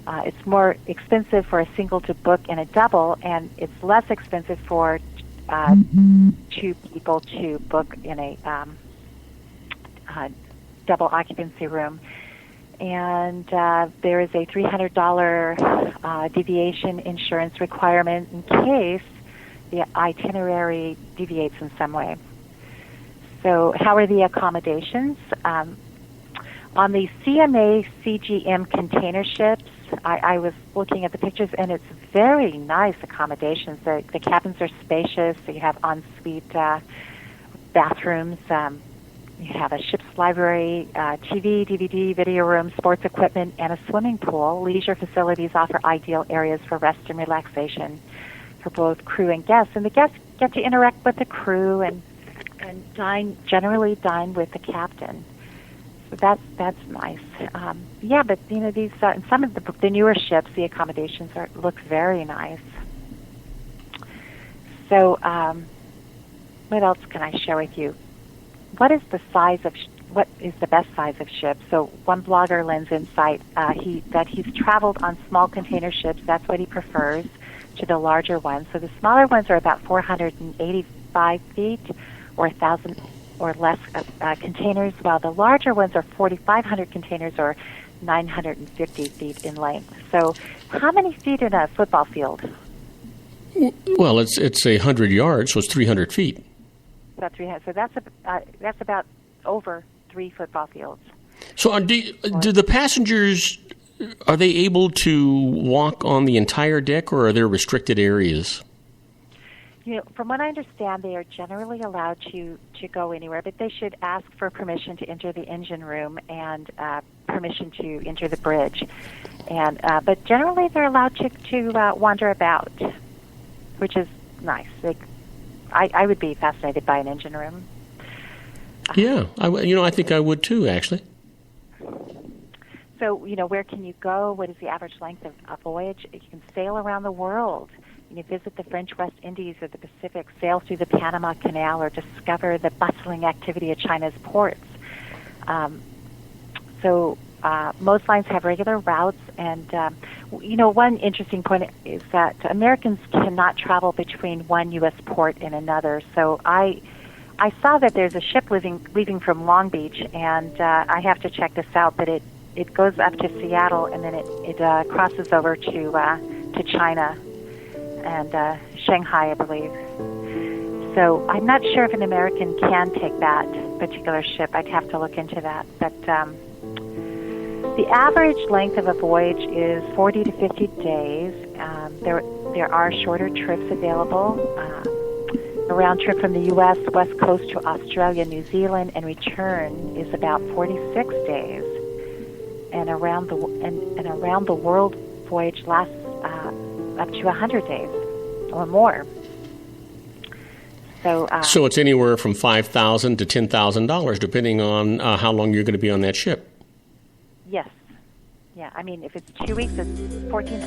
It's more expensive for a single to book in a double, and it's less expensive for two people to book in a double occupancy room. And there is a $300 deviation insurance requirement in case the itinerary deviates in some way. So how are the accommodations? On the CMA CGM container ships, I was looking at the pictures, and it's very nice accommodations. The cabins are spacious. So you have ensuite bathrooms. You have a ship's library, TV, DVD, video room, sports equipment, and a swimming pool. Leisure facilities offer ideal areas for rest and relaxation for both crew and guests. And the guests get to interact with the crew and generally dine with the captain. So that's nice. But these in some of the newer ships, the accommodations look very nice. So, what else can I share with you? What is the best size of ship? So one blogger lends insight that he's traveled on small container ships. That's what he prefers to the larger ones. So the smaller ones are about 485 feet or 1,000 or less containers, while the larger ones are 4,500 containers or 950 feet in length. So how many feet in a football field? Well, it's 100 yards, so it's 300 feet. About 300. So that's about over 3 football fields. So do the passengers, are they able to walk on the entire deck, or are there restricted areas? From what I understand, they are generally allowed to go anywhere, but they should ask for permission to enter the engine room and permission to enter the bridge. And but generally, they're allowed to wander about, which is nice. I would be fascinated by an engine room. Yeah, I think I would too, actually. So, where can you go? What is the average length of a voyage? You can sail around the world. You can visit the French West Indies or the Pacific, sail through the Panama Canal, or discover the bustling activity of China's ports. Most lines have regular routes, and one interesting point is that Americans cannot travel between one U.S. port and another. So I saw that there's a ship leaving from Long Beach, and I have to check this out. But it goes up to Seattle, and then it crosses over to China and Shanghai, I believe. So I'm not sure if an American can take that particular ship. I'd have to look into that. But the average length of a voyage is 40 to 50 days. There are shorter trips available. A round trip from the U.S. West Coast to Australia, New Zealand, and return is about 46 days. And around the world voyage lasts up to 100 days or more. So it's anywhere from $5,000 to $10,000, depending on how long you're going to be on that ship. Yes. Yeah, I mean, if it's 2 weeks, it's 14.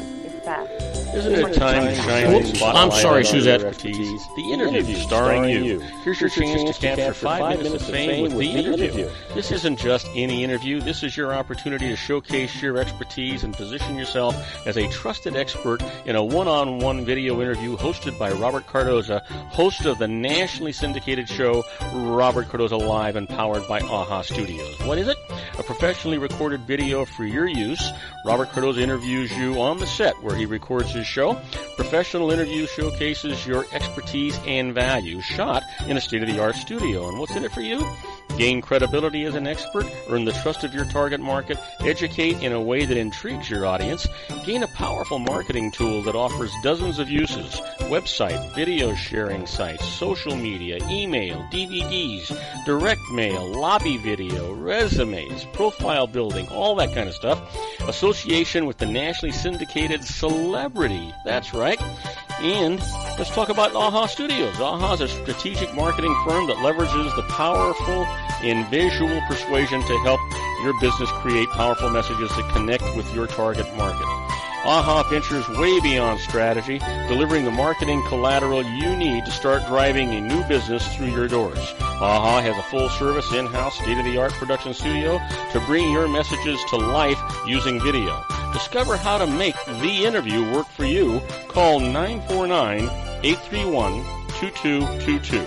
Isn't it time to shine a spotlight? I'm sorry, Suzette. The interview starring you. Here's your chance to capture 5 minutes of fame with the interview. This isn't just any interview. This is your opportunity to showcase your expertise and position yourself as a trusted expert in a one-on-one video interview hosted by Robert Cardoza, host of the nationally syndicated show Robert Cardoza Live and powered by AHA Studios. What is it? A professionally recorded video for your use. Robert Cardoza interviews you on the set where he records his show. Professional interview showcases your expertise and value, shot in a state-of-the-art studio. And what's in it for you? Gain credibility as an expert, earn the trust of your target market, educate in a way that intrigues your audience, gain a powerful marketing tool that offers dozens of uses, website, video sharing sites, social media, email, DVDs, direct mail, lobby video, resumes, profile building, all that kind of stuff. Association with the nationally syndicated celebrity. That's right. And let's talk about AHA Studios. AHA is a strategic marketing firm that leverages the powerful in visual persuasion to help your business create powerful messages that connect with your target market. AHA ventures way beyond strategy, delivering the marketing collateral you need to start driving a new business through your doors. AHA has a full-service, in-house, state-of-the-art production studio to bring your messages to life using video. Discover how to make the interview work for you. Call 949-831-2222.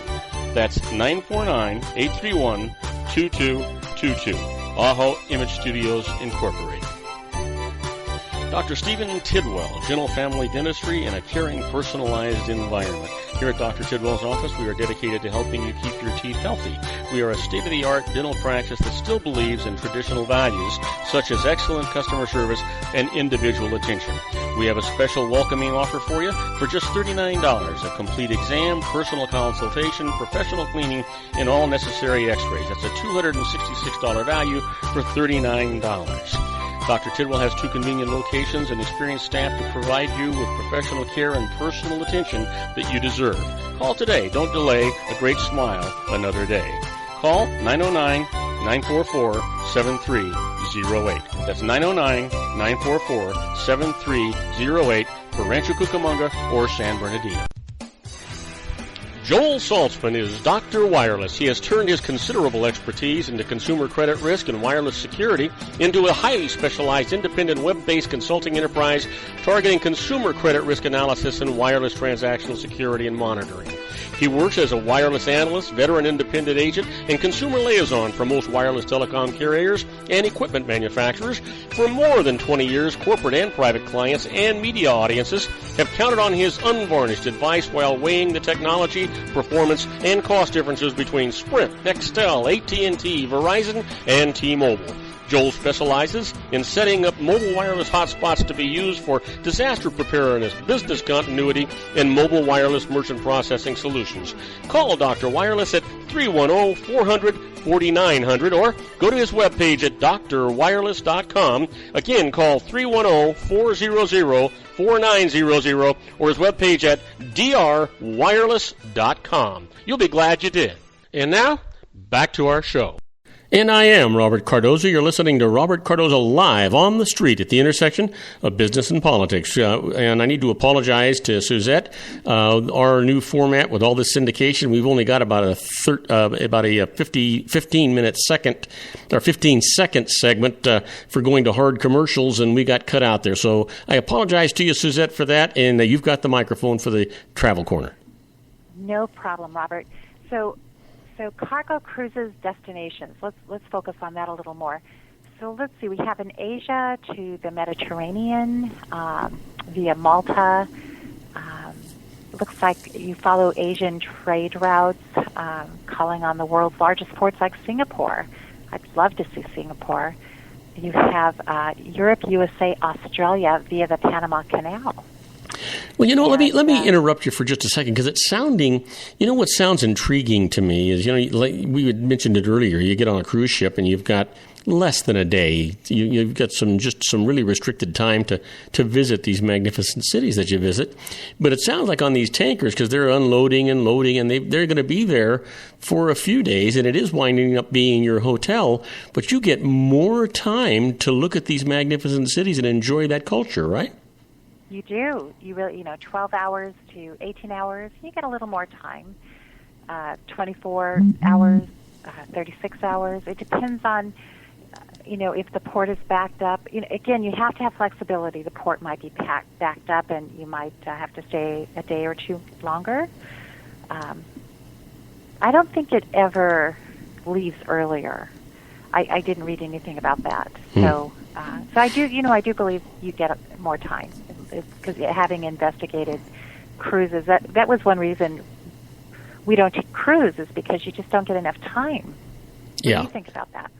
That's 949-831-2222. AHA Image Studios, Incorporated. Dr. Stephen Tidwell, Gentle Family Dentistry in a caring, personalized environment. Here at Dr. Tidwell's office, we are dedicated to helping you keep your teeth healthy. We are a state-of-the-art dental practice that still believes in traditional values, such as excellent customer service and individual attention. We have a special welcoming offer for you for just $39, a complete exam, personal consultation, professional cleaning, and all necessary x-rays. That's a $266 value for $39. Dr. Tidwell has 2 convenient locations and experienced staff to provide you with professional care and personal attention that you deserve. Call today. Don't delay a great smile another day. Call 909-944-7308. That's 909-944-7308 for Rancho Cucamonga or San Bernardino. Joel Saltzman is Dr. Wireless. He has turned his considerable expertise into consumer credit risk and wireless security into a highly specialized independent web-based consulting enterprise targeting consumer credit risk analysis and wireless transactional security and monitoring. He works as a wireless analyst, veteran independent agent, and consumer liaison for most wireless telecom carriers and equipment manufacturers. For more than 20 years, corporate and private clients and media audiences have counted on his unvarnished advice while weighing the technology, performance, and cost differences between Sprint, Nextel, AT&T, Verizon, and T-Mobile. Joel specializes in setting up mobile wireless hotspots to be used for disaster preparedness, business continuity, and mobile wireless merchant processing solutions. Call Dr. Wireless at 310-400-4900 or go to his webpage at drwireless.com. Again, call 310-400-4900 or his webpage at drwireless.com. You'll be glad you did. And now, back to our show. And I am Robert Cardoza. You're listening to Robert Cardoza live on the street at the intersection of business and politics. And I need to apologize to Suzette. Our new format with all this syndication, we've only got about a 15-second segment for going to hard commercials, and we got cut out there. So I apologize to you, Suzette, for that. And you've got the microphone for the travel corner. No problem, Robert. So cargo cruises destinations. Let's focus on that a little more. So let's see. We have in Asia to the Mediterranean via Malta. Looks like you follow Asian trade routes, calling on the world's largest ports like Singapore. I'd love to see Singapore. You have Europe, USA, Australia via the Panama Canal. Well, let me interrupt you for just a second, because it's sounding, what sounds intriguing to me is, like we had mentioned it earlier, you get on a cruise ship and you've got less than a day. You've got some really restricted time to visit these magnificent cities that you visit. But it sounds like on these tankers, because they're unloading and loading, and they're going to be there for a few days, and it is winding up being your hotel, but you get more time to look at these magnificent cities and enjoy that culture, right? You do. You really, 12 hours to 18 hours. You get a little more time. 24 hours, 36 hours. It depends on, if the port is backed up. Again, you have to have flexibility. The port might be backed up, and you might have to stay a day or two longer. I don't think it ever leaves earlier. I didn't read anything about that. So I do believe you get more time. Because having investigated cruises, that was one reason we don't take cruises, because you just don't get enough time. What do you think about that?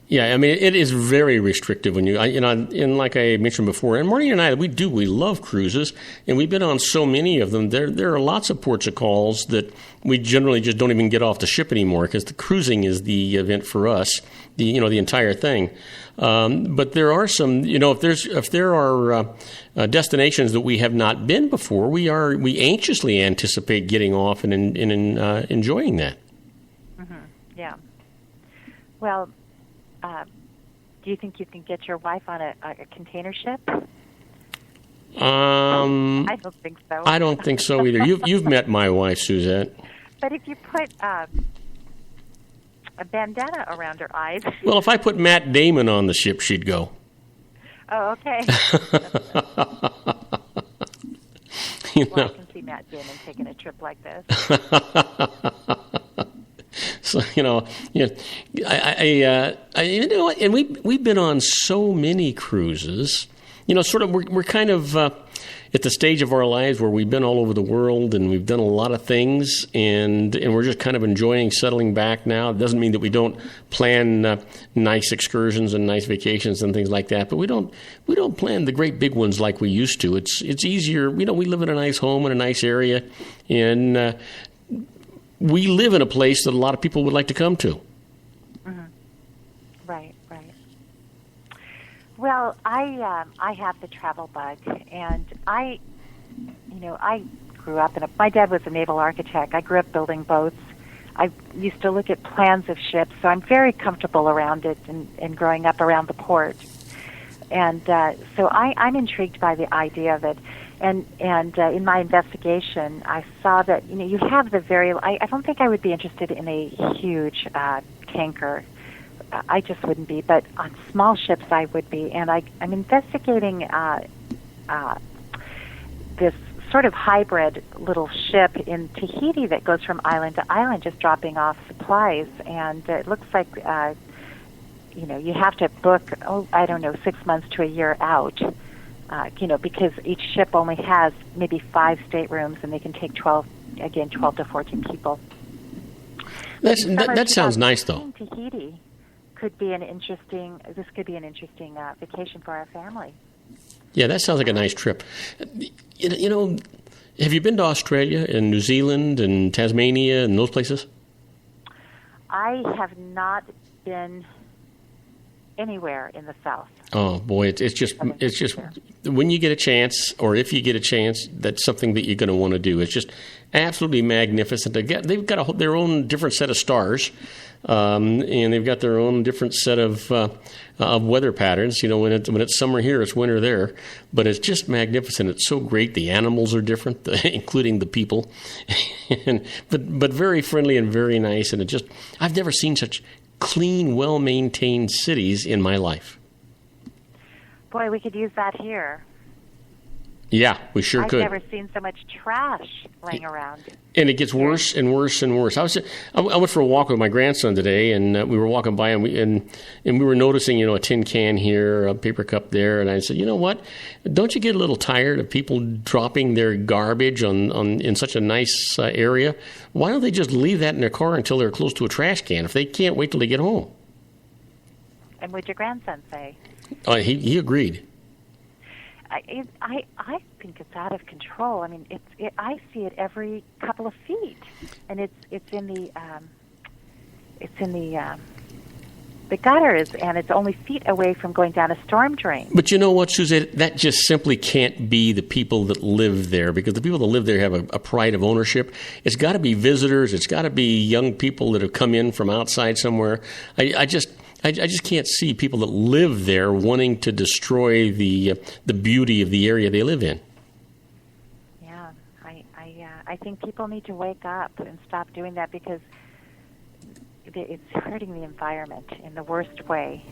Yeah, I mean, it is very restrictive when and like I mentioned before, and Marty and I, we love cruises, and we've been on so many of them. There are lots of ports of calls that we generally just don't even get off the ship anymore, because the cruising is the event for us, the entire thing. But there are some, if there are destinations that we have not been before, we anxiously anticipate getting off and enjoying that. Mm-hmm. Yeah. Well. Do you think you can get your wife on a container ship? I don't think so. I don't think so either. You've met my wife, Suzette. But if you put a bandana around her eyes. Well, if I put Matt Damon on the ship, she'd go. Oh, okay. I can see Matt Damon taking a trip like this. So and we've been on so many cruises. We're kind of at the stage of our lives where we've been all over the world and we've done a lot of things, and we're just kind of enjoying settling back now. It doesn't mean that we don't plan nice excursions and nice vacations and things like that, but we don't plan the great big ones like we used to. It's easier. We live in a nice home in a nice area, and we live in a place that a lot of people would like to come to. Mm-hmm. Right. Well, I have the travel bug, and I grew up my dad was a naval architect. I grew up building boats. I used to look at plans of ships, so I'm very comfortable around it and growing up around the port. And so I'm intrigued by the idea of it. And in my investigation, I saw that, you have I don't think I would be interested in a huge tanker. I just wouldn't be, but on small ships I would be. And I'm investigating this sort of hybrid little ship in Tahiti that goes from island to island, just dropping off supplies. And it looks like, you have to book, 6 months to a year out, because each ship only has maybe 5 staterooms, and they can take 12 to 14 people. That sounds nice, though. Tahiti could be an interesting vacation for our family. Yeah, that sounds like a nice trip. Have you been to Australia and New Zealand and Tasmania and those places? I have not been anywhere in the South. Oh boy, it's just when you get a chance, or if you get a chance, that's something that you're going to want to do. It's just absolutely magnificent. They've got their own different set of stars, and they've got their own different set of weather patterns. When it's summer here, it's winter there, but it's just magnificent. It's so great. The animals are different, including the people, but very friendly and very nice. And I've never seen such clean, well-maintained cities in my life. Boy, we could use that here. Yeah, we sure could. I've never seen so much trash laying around. And it gets worse and worse and worse. I went for a walk with my grandson today, and we were walking by, and we were noticing, a tin can here, a paper cup there, and I said, you know what? Don't you get a little tired of people dropping their garbage in such a nice area? Why don't they just leave that in their car until they're close to a trash can if they can't wait till they get home? And what'd your grandson say? He agreed. I think it's out of control. I mean, I see it every couple of feet, and it's in the gutters, and it's only feet away from going down a storm drain. But you know what, Suzette? That just simply can't be the people that live there, because the people that live there have a pride of ownership. It's got to be visitors. It's got to be young people that have come in from outside somewhere. I just can't see people that live there wanting to destroy the beauty of the area they live in. Yeah, I think people need to wake up and stop doing that, because it's hurting the environment in the worst way.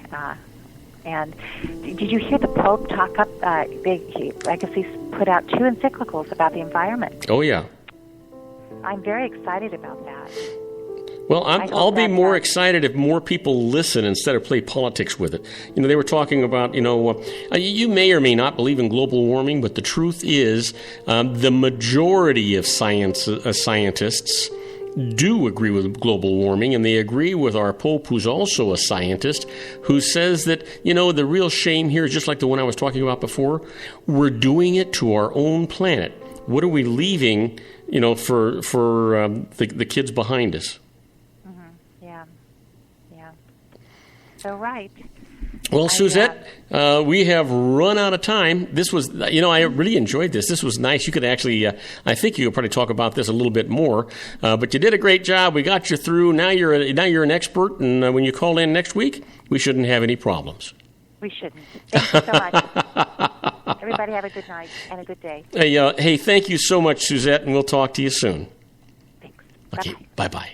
And did you hear the Pope talk up? I guess he's put out 2 encyclicals about the environment. Oh yeah. I'm very excited about that. Well, I'll be more excited if more people listen instead of play politics with it. They were talking about, you may or may not believe in global warming, but the truth is the majority of scientists do agree with global warming, and they agree with our Pope, who's also a scientist, who says that, the real shame here is just like the one I was talking about before. We're doing it to our own planet. What are we leaving, for the kids behind us? So right. Well, Suzette, we have run out of time. This was, I really enjoyed this. This was nice. You could actually, I think you could probably talk about this a little bit more. But you did a great job. We got you through. Now you're an expert, and when you call in next week, we shouldn't have any problems. We shouldn't. Thank you so much. Everybody have a good night and a good day. Hey, thank you so much, Suzette, and we'll talk to you soon. Thanks. Okay, bye-bye.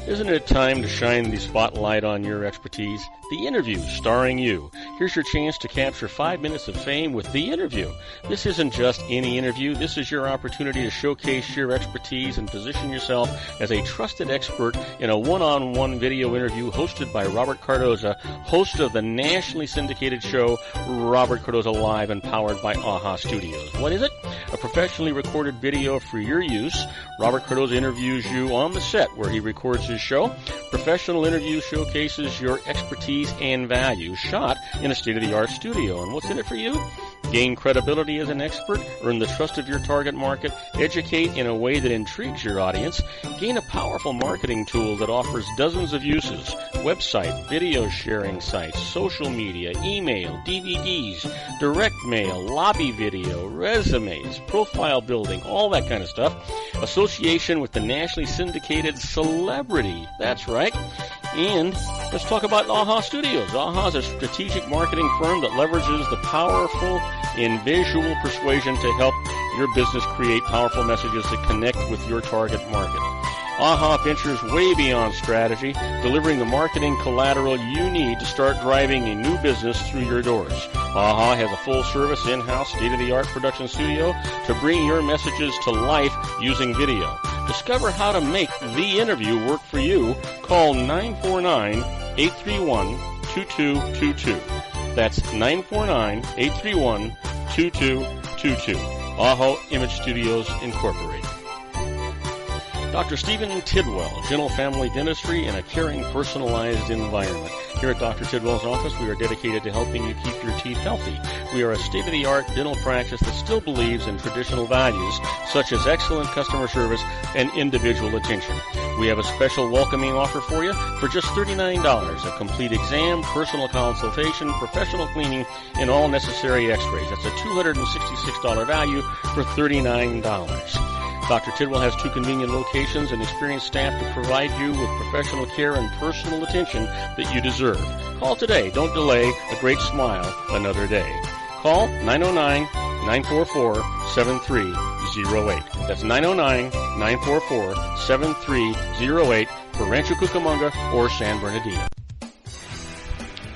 Isn't it time to shine the spotlight on your expertise? The Interview, starring you. Here's your chance to capture 5 minutes of fame with The Interview. This isn't just any interview. This is your opportunity to showcase your expertise and position yourself as a trusted expert in a one-on-one video interview hosted by Robert Cardoza, host of the nationally syndicated show Robert Cardoza Live and powered by AHA Studios. What is it? A professionally recorded video for your use. Robert Cardoza interviews you on the set where he records his show. Professional interview showcases your expertise and value, shot in a state-of-the-art studio. And what's in it for you? Gain credibility as an expert, earn the trust of your target market, educate in a way that intrigues your audience, gain a powerful marketing tool that offers dozens of uses, website, video sharing sites, social media, email, DVDs, direct mail, lobby video, resumes, profile building, all that kind of stuff. Association with the nationally syndicated celebrity. That's right. And let's talk about AHA Studios. AHA is a strategic marketing firm that leverages the powerful in visual persuasion to help your business create powerful messages that connect with your target market. AHA ventures way beyond strategy, delivering the marketing collateral you need to start driving a new business through your doors. AHA has a full-service, in-house, state-of-the-art production studio to bring your messages to life using video. Discover how to make the interview work for you. Call 949-831-2222. That's 949-831-2222. AHA Image Studios Incorporated. Dr. Stephen Tidwell, Gentle Family Dentistry in a caring, personalized environment. Here at Dr. Tidwell's office, we are dedicated to helping you keep your teeth healthy. We are a state-of-the-art dental practice that still believes in traditional values, such as excellent customer service and individual attention. We have a special welcoming offer for you for just $39, a complete exam, personal consultation, professional cleaning, and all necessary x-rays. That's a $266 value for $39. Dr. Tidwell has 2 convenient locations and experienced staff to provide you with professional care and personal attention that you deserve. Call today. Don't delay. A great smile another day. Call 909-944-7308. That's 909-944-7308 for Rancho Cucamonga or San Bernardino.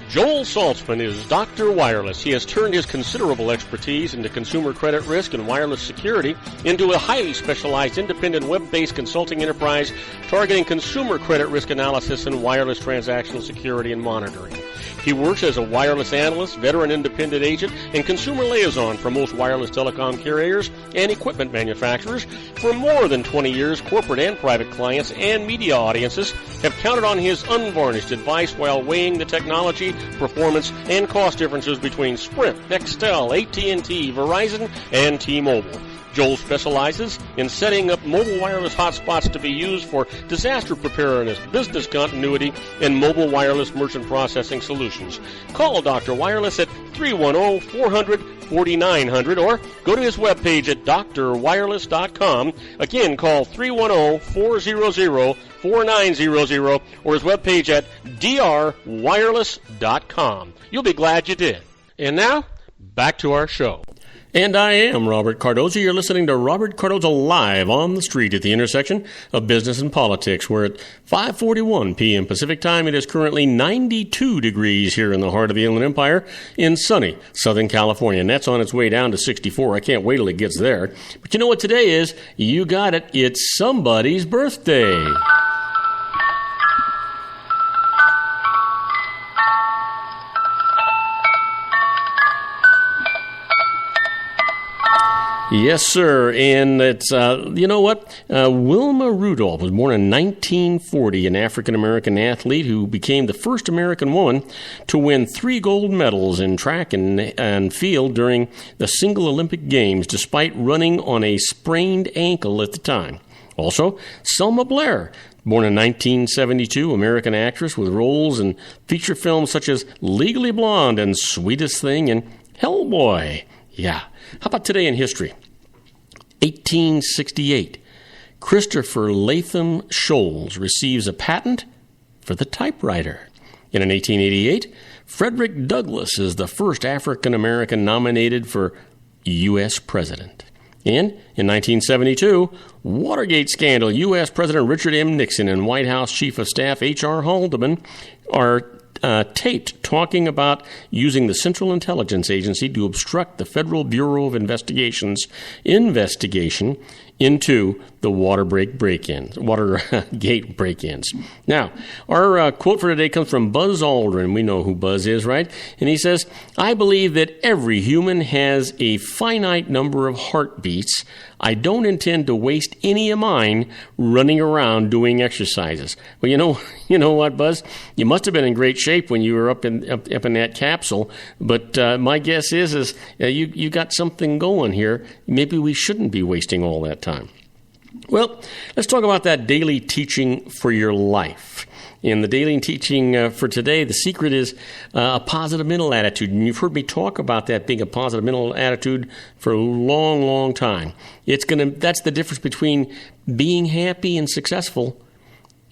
Joel Saltzman is Dr. Wireless. He has turned his considerable expertise into consumer credit risk and wireless security into a highly specialized independent web-based consulting enterprise targeting consumer credit risk analysis and wireless transactional security and monitoring. He works as a wireless analyst, veteran independent agent, and consumer liaison for most wireless telecom carriers and equipment manufacturers. For more than 20 years, corporate and private clients and media audiences have counted on his unvarnished advice while weighing the technology, performance, and cost differences between Sprint, Nextel, AT&T, Verizon, and T-Mobile. Joel specializes in setting up mobile wireless hotspots to be used for disaster preparedness, business continuity, and mobile wireless merchant processing solutions. Call Dr. Wireless at 310-400-4900 or go to his webpage at drwireless.com. Again, call 310-400-4900 or his webpage at drwireless.com. You'll be glad you did. And now, back to our show. And I am Robert Cardoza. You're listening to Robert Cardoza live on the street at the intersection of business and politics. We're at 5:41 p.m. Pacific time. It is currently 92 degrees here in the heart of the Inland Empire in sunny Southern California. And that's on its way down to 64. I can't wait till it gets there. But you know what today is? You got it. It's somebody's birthday. Yes, sir. And it's, you know what? Wilma Rudolph was born in 1940, an African-American athlete who became the first American woman to win 3 gold medals in track and field during the single Olympic Games, despite running on a sprained ankle at the time. Also, Selma Blair, born in 1972, American actress with roles in feature films such as Legally Blonde and Sweetest Thing and Hellboy. Yeah. How about today in history? 1868. Christopher Latham Sholes receives a patent for the typewriter. And in 1888, Frederick Douglass is the first African-American nominated for U.S. President. And in 1972, Watergate scandal, U.S. President Richard M. Nixon and White House Chief of Staff H.R. Haldeman are taped talking about using the Central Intelligence Agency to obstruct the Federal Bureau of Investigation's investigation into the Watergate break-ins. Now, our quote for today comes from Buzz Aldrin. We know who Buzz is, right? And he says, "I believe that every human has a finite number of heartbeats. I don't intend to waste any of mine running around doing exercises." Well, you know what, Buzz? You must have been in great shape when you were up in that capsule. But my guess is you got something going here. Maybe we shouldn't be wasting all that time. Well, let's talk about that daily teaching for your life. In the daily teaching for today, the secret is a positive mental attitude. And you've heard me talk about that being a positive mental attitude for a long, long time. That's the difference between being happy and successful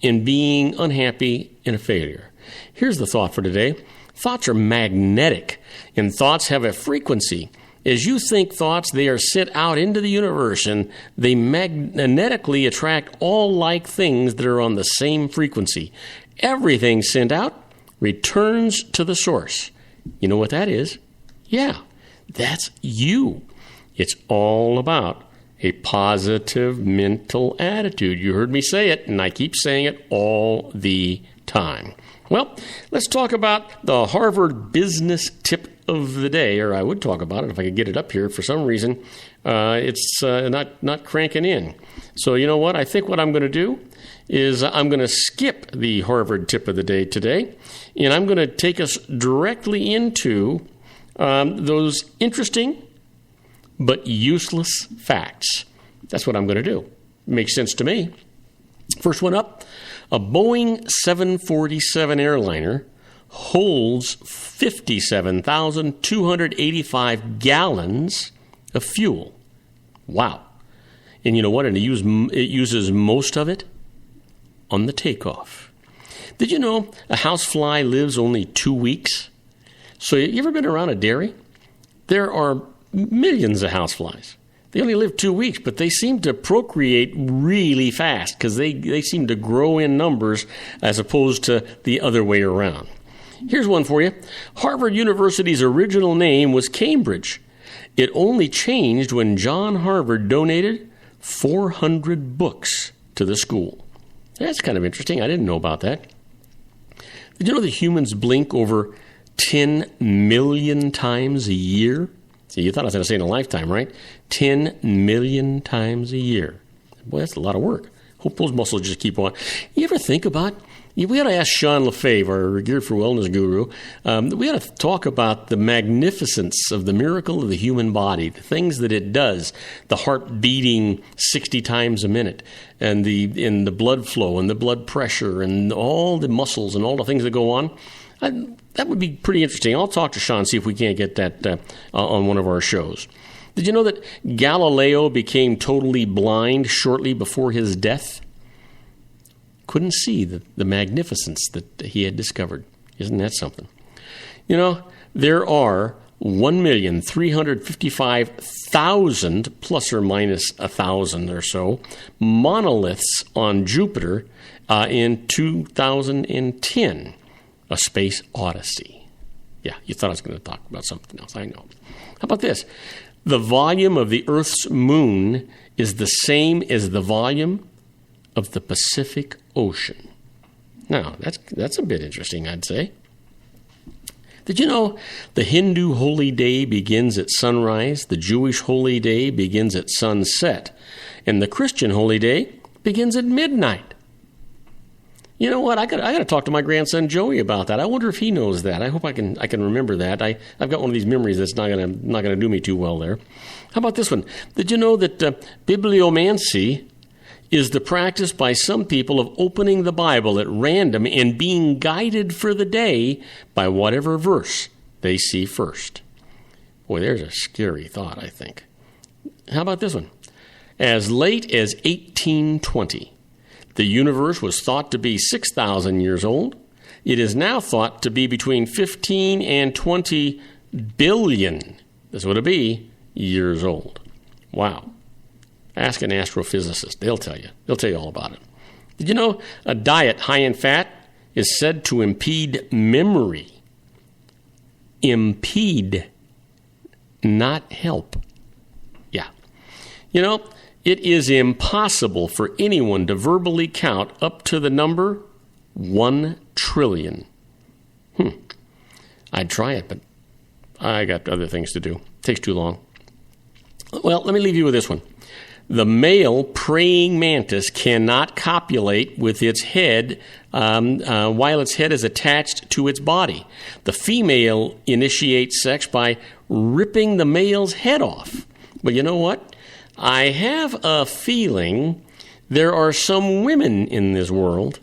and being unhappy and a failure. Here's the thought for today. Thoughts are magnetic, and thoughts have a frequency. As you think thoughts, they are sent out into the universe, and they magnetically attract all like things that are on the same frequency. Everything sent out returns to the source. You know what that is? Yeah, that's you. It's all about a positive mental attitude. You heard me say it, and I keep saying it all the time. Well, let's talk about the Harvard business tip of the day, or I would talk about it if I could get it up here. For some reason, it's not cranking in. So you know what? I think what I'm going to do is I'm going to skip the Harvard tip of the day today, and I'm going to take us directly into those interesting but useless facts. That's what I'm going to do. Makes sense to me. First one up, a Boeing 747 airliner holds 57,285 gallons of fuel. Wow. And you know what? And it uses most of it on the takeoff. Did you know a housefly lives only 2 weeks? So you ever been around a dairy? There are millions of houseflies. They only live 2 weeks, but they seem to procreate really fast because they seem to grow in numbers as opposed to the other way around. Here's one for you. Harvard University's original name was Cambridge. It only changed when John Harvard donated 400 books to the school. That's kind of interesting. I didn't know about that. Did you know that humans blink over 10 million times a year? See, you thought I was going to say in a lifetime, right? 10 million times a year. Boy, that's a lot of work. Hope those muscles just keep on. You ever think about, we ought to ask Sean Lefebvre, our Geared for Wellness guru, we ought to talk about the magnificence of the miracle of the human body, the things that it does, the heart beating 60 times a minute, and the blood flow and the blood pressure and all the muscles and all the things that go on. That would be pretty interesting. I'll talk to Sean, see if we can't get that on one of our shows. Did you know that Galileo became totally blind shortly before his death? Couldn't see the magnificence that he had discovered. Isn't that something? You know, there are 1,355,000 plus or minus 1,000 or so monoliths on Jupiter in 2010. A space odyssey. Yeah, you thought I was going to talk about something else. I know. How about this? The volume of the Earth's moon is the same as the volume of the Pacific Ocean. Now, that's a bit interesting, I'd say. Did you know the Hindu holy day begins at sunrise, the Jewish holy day begins at sunset, and the Christian holy day begins at midnight? You know what? I got to talk to my grandson Joey about that. I wonder if he knows that. I hope I can remember that. I've got one of these memories that's not gonna do me too well there. How about this one? Did you know that bibliomancy is the practice by some people of opening the Bible at random and being guided for the day by whatever verse they see first? Boy, there's a scary thought, I think. How about this one? As late as 1820. The universe was thought to be 6,000 years old. It is now thought to be between 15 and 20 billion, that's what it be, years old. Wow. Ask an astrophysicist. They'll tell you. They'll tell you all about it. Did you know a diet high in fat is said to impede memory? Impede, not help. Yeah. You know, It is impossible for anyone to verbally count up to the number 1 trillion. I'd try it, but I got other things to do. It takes too long. Well, let me leave you with this one. The male praying mantis cannot copulate with its head while its head is attached to its body. The female initiates sex by ripping the male's head off. But you know what? I have a feeling there are some women in this world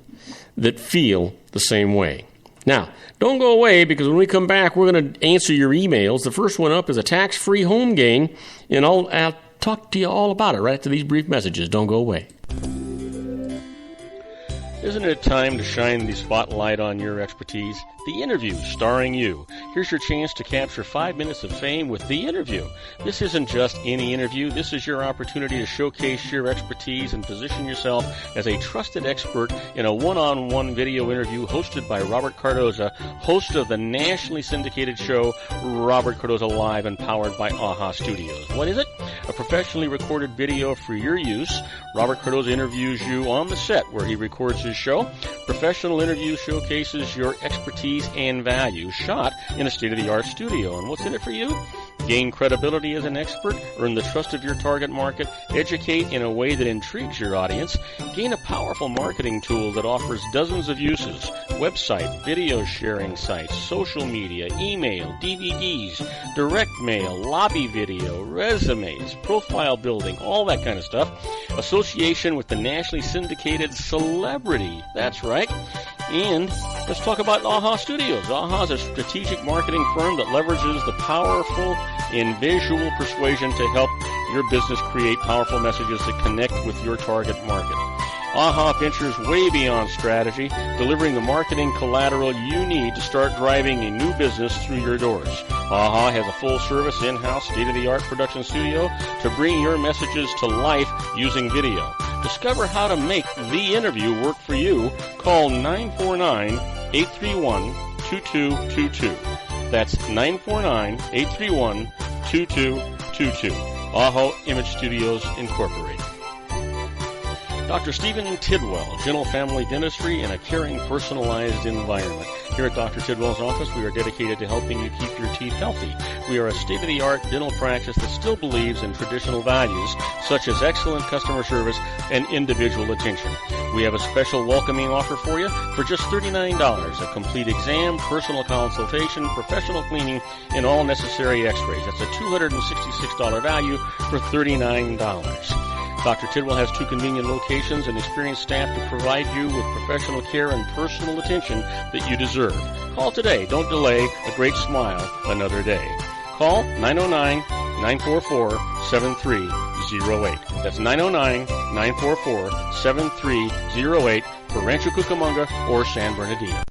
that feel the same way. Now, don't go away, because when we come back, we're going to answer your emails. The first one up is a tax-free home gain, and I'll talk to you all about it right after these brief messages. Don't go away. Isn't it time to shine the spotlight on your expertise? The Interview, starring you. Here's your chance to capture 5 minutes of fame with The Interview. This isn't just any interview. This is your opportunity to showcase your expertise and position yourself as a trusted expert in a one-on-one video interview hosted by Robert Cardoza, host of the nationally syndicated show Robert Cardoza Live and powered by AHA Studios. What is it? A professionally recorded video for your use. Robert Cardoza interviews you on the set where he records his show. Professional interview showcases your expertise and value, shot in a state-of-the-art studio. And what's in it for you? Gain credibility as an expert, earn the trust of your target market, educate in a way that intrigues your audience, gain a powerful marketing tool that offers dozens of uses, website, video sharing sites, social media, email, DVDs, direct mail, lobby video, resumes, profile building, all that kind of stuff. Association with the nationally syndicated celebrity. That's right. And let's talk about AHA Studios. AHA is a strategic marketing firm that leverages the powerful in visual persuasion to help your business create powerful messages that connect with your target market. AHA ventures way beyond strategy, delivering the marketing collateral you need to start driving a new business through your doors. AHA has a full-service, in-house, state-of-the-art production studio to bring your messages to life using video. Discover how to make The Interview work for you. Call 949-831-2222. That's 949-831-2222. AHA Image Studios, Incorporated. Dr. Stephen Tidwell, Gentle Family Dentistry in a caring, personalized environment. Here at Dr. Tidwell's office, we are dedicated to helping you keep your teeth healthy. We are a state-of-the-art dental practice that still believes in traditional values, such as excellent customer service and individual attention. We have a special welcoming offer for you for just $39, a complete exam, personal consultation, professional cleaning, and all necessary x-rays. That's a $266 value for $39. Dr. Tidwell has 2 convenient locations and experienced staff to provide you with professional care and personal attention that you deserve. Call today. Don't delay. A great smile another day. Call 909-944-7308. That's 909-944-7308 for Rancho Cucamonga or San Bernardino.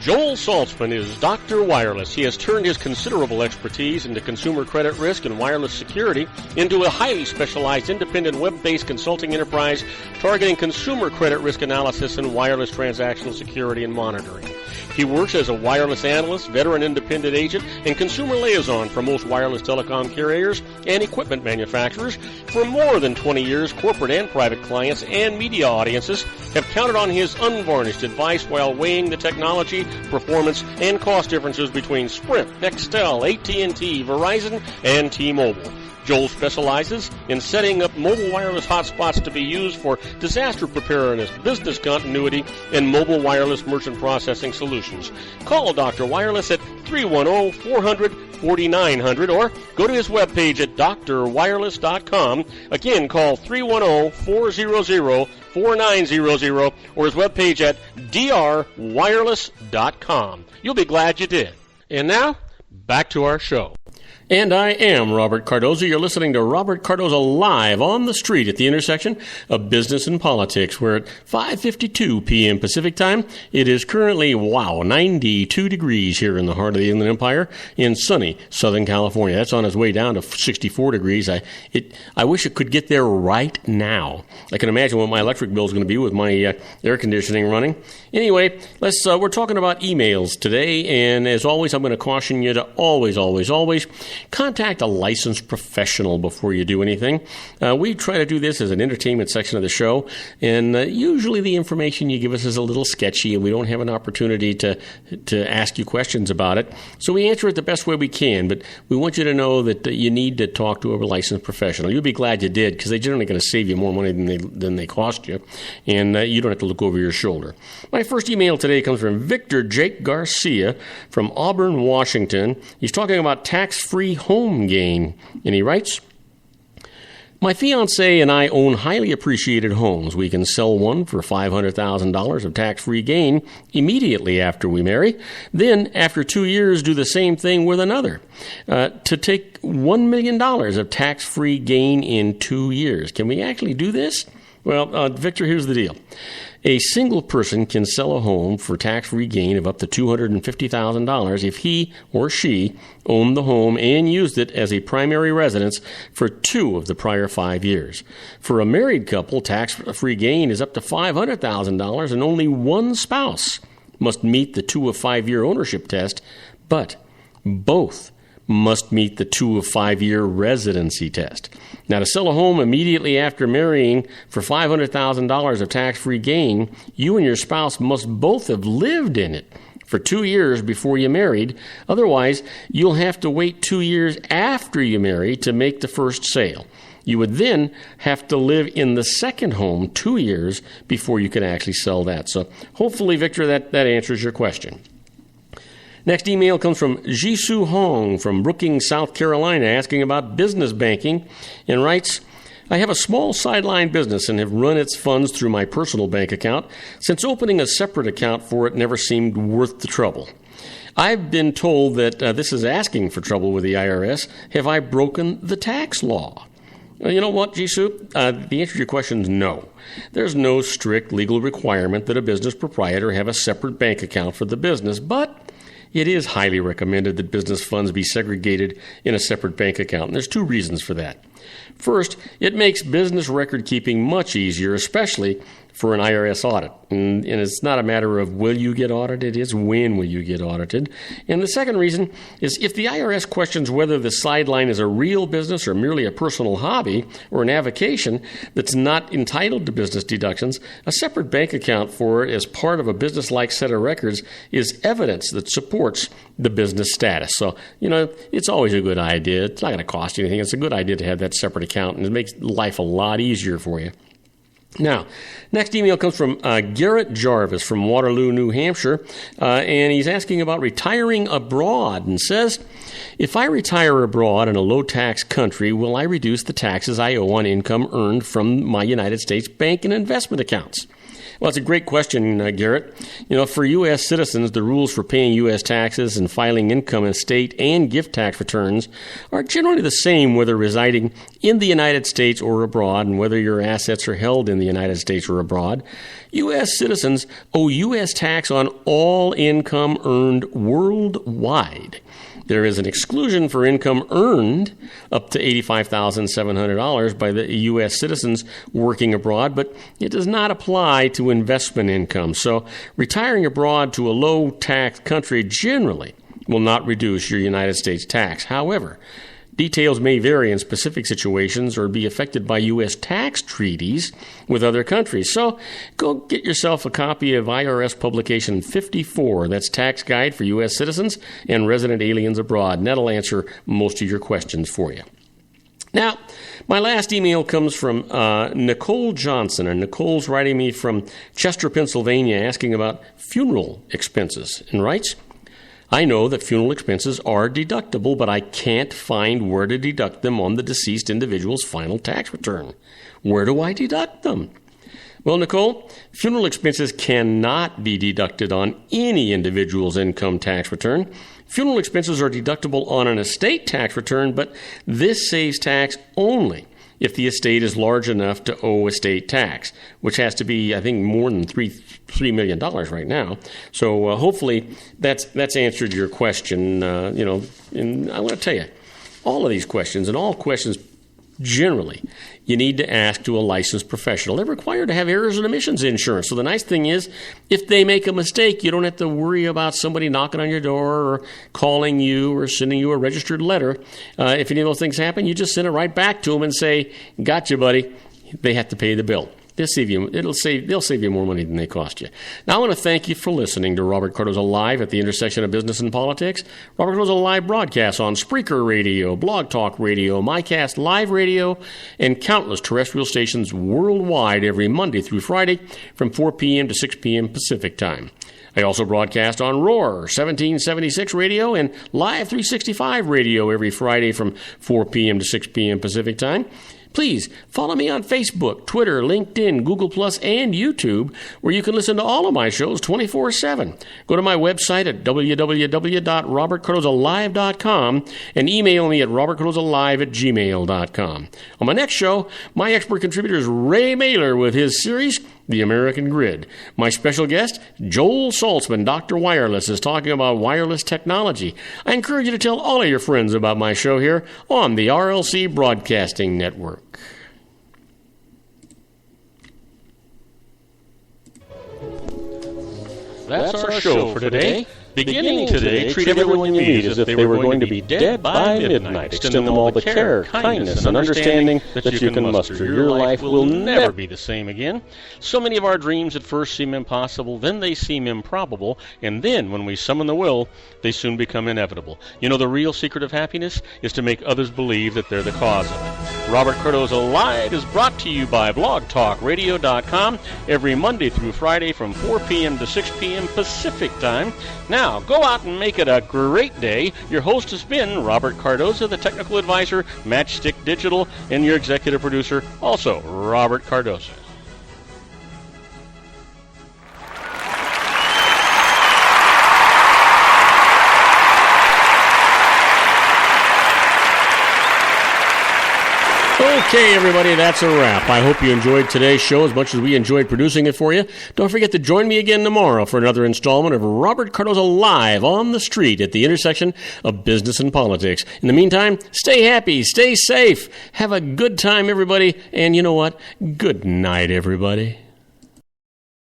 Joel Saltzman is Dr. Wireless. He has turned his considerable expertise into consumer credit risk and wireless security into a highly specialized independent web-based consulting enterprise targeting consumer credit risk analysis and wireless transactional security and monitoring. He works as a wireless analyst, veteran independent agent, and consumer liaison for most wireless telecom carriers and equipment manufacturers. For more than 20 years, corporate and private clients and media audiences have counted on his unvarnished advice while weighing the technology, performance, and cost differences between Sprint, Nextel, AT&T, Verizon, and T-Mobile. Joel specializes in setting up mobile wireless hotspots to be used for disaster preparedness, business continuity, and mobile wireless merchant processing solutions. Call Dr. Wireless at 310-400-4900 or go to his webpage at drwireless.com. Again, call 310-400-4900 or his webpage at drwireless.com. You'll be glad you did. And now, back to our show. And I am Robert Cardoza. You're listening to Robert Cardoza Live on the street at the intersection of business and politics. We're at 5:52 p.m. Pacific Time. It is currently, 92 degrees here in the heart of the Inland Empire in sunny Southern California. That's on its way down to 64 degrees. I wish it could get there right now. I can imagine what my electric bill is going to be with my air conditioning running. Anyway, we're talking about emails today, and as always, I'm going to caution you to always contact a licensed professional before you do anything. We try to do this as an entertainment section of the show, and usually the information you give us is a little sketchy, and we don't have an opportunity to ask you questions about it. So we answer it the best way we can, but we want you to know that you need to talk to a licensed professional. You'll be glad you did, because they're generally going to save you more money than they cost you, and you don't have to look over your shoulder. My first email today comes from Victor Jake Garcia from Auburn, Washington. He's talking about tax-free home gain, and he writes, my fiancé and I own highly appreciated homes. We can sell one for $500,000 of tax-free gain immediately after we marry. Then, after 2 years, do the same thing with another to take $1 million of tax-free gain in 2 years. Can we actually do this? Well, Victor, here's the deal. A single person can sell a home for tax-free gain of up to $250,000 if he or she owned the home and used it as a primary residence for 2 of the prior 5 years. For a married couple, tax-free gain is up to $500,000, and only one spouse must meet the 2 of 5 year ownership test, but both must meet the 2 of 5 year residency test. Now, to sell a home immediately after marrying for $500,000 of tax-free gain, you and your spouse must both have lived in it for 2 years before you married. Otherwise, you'll have to wait 2 years after you marry to make the first sale. You would then have to live in the second home 2 years before you can actually sell that. So hopefully, Victor, that answers your question. Next email comes from Jisoo Hong from Brookings, South Carolina, asking about business banking, and writes, I have a small sideline business and have run its funds through my personal bank account since opening a separate account for it never seemed worth the trouble. I've been told that this is asking for trouble with the IRS. Have I broken the tax law? You know what, Jisoo? The answer to your question is no. There's no strict legal requirement that a business proprietor have a separate bank account for the business, but it is highly recommended that business funds be segregated in a separate bank account, and there's 2 reasons for that. First, it makes business record keeping much easier, especially for an IRS audit. And it's not a matter of will you get audited, it's when will you get audited. And the second reason is if the IRS questions whether the sideline is a real business or merely a personal hobby or an avocation that's not entitled to business deductions, a separate bank account for it as part of a business-like set of records is evidence that supports the business status. So, it's always a good idea. It's not going to cost you anything. It's a good idea to have that separate account, and it makes life a lot easier for you. Now, next email comes from Garrett Jarvis from Waterloo, New Hampshire, and he's asking about retiring abroad and says, if I retire abroad in a low-tax country, will I reduce the taxes I owe on income earned from my United States bank and investment accounts? Well, it's a great question, Garrett. For U.S. citizens, the rules for paying U.S. taxes and filing income and state and gift tax returns are generally the same whether residing in the United States or abroad, and whether your assets are held in the United States or abroad. U.S. citizens owe U.S. tax on all income earned worldwide. There is an exclusion for income earned up to $85,700 by the U.S. citizens working abroad, but it does not apply to investment income. So retiring abroad to a low-tax country generally will not reduce your United States tax. However, details may vary in specific situations or be affected by U.S. tax treaties with other countries. So go get yourself a copy of IRS Publication 54. That's Tax Guide for U.S. Citizens and Resident Aliens Abroad, and that'll answer most of your questions for you. Now, my last email comes from Nicole Johnson, and Nicole's writing me from Chester, Pennsylvania, asking about funeral expenses, and writes, I know that funeral expenses are deductible, but I can't find where to deduct them on the deceased individual's final tax return. Where do I deduct them? Well, Nicole, funeral expenses cannot be deducted on any individual's income tax return. Funeral expenses are deductible on an estate tax return, but this saves tax only if the estate is large enough to owe estate tax, which has to be, I think, more than $3 million right now. So hopefully that's answered your question. And I want to tell you, all of these questions and all questions generally, you need to ask to a licensed professional. They're required to have errors and omissions insurance. So the nice thing is, if they make a mistake, you don't have to worry about somebody knocking on your door or calling you or sending you a registered letter. If any of those things happen, you just send it right back to them and say, "Gotcha, buddy." They have to pay the bill. They'll save you more money than they cost you. Now, I want to thank you for listening to Robert Cardoza Live at the intersection of business and politics. Robert Cardoza Live broadcasts on Spreaker Radio, Blog Talk Radio, MyCast Live Radio, and countless terrestrial stations worldwide every Monday through Friday from 4 p.m. to 6 p.m. Pacific Time. I also broadcast on Roar 1776 Radio and Live 365 Radio every Friday from 4 p.m. to 6 p.m. Pacific Time. Please follow me on Facebook, Twitter, LinkedIn, Google+, and YouTube, where you can listen to all of my shows 24/7. Go to my website at www.robertcardozalive.com and email me at robertcardozalive@gmail.com. On my next show, my expert contributor is Ray Mailer with his series, The American Grid. My special guest, Joel Saltzman, Dr. Wireless, is talking about wireless technology. I encourage you to tell all of your friends about my show here on the RLC Broadcasting Network. That's our show for today. Beginning today, treat everyone you meet as if they were going to be dead by midnight. Extend them all the care, kindness, and understanding that you can muster. Your life will never be the same again. So many of our dreams at first seem impossible, then they seem improbable, and then, when we summon the will, they soon become inevitable. You know, the real secret of happiness is to make others believe that they're the cause of it. Robert Cardoza Live is brought to you by blogtalkradio.com every Monday through Friday from 4 p.m. to 6 p.m. Pacific Time. Now, go out and make it a great day. Your host has been Robert Cardoza, the technical advisor, Matchstick Digital, and your executive producer, also Robert Cardoza. Okay, everybody, that's a wrap. I hope you enjoyed today's show as much as we enjoyed producing it for you. Don't forget to join me again tomorrow for another installment of Robert Cardoza Live on the Street at the intersection of business and politics. In the meantime, stay happy, stay safe, have a good time, everybody, and you know what? Good night, everybody.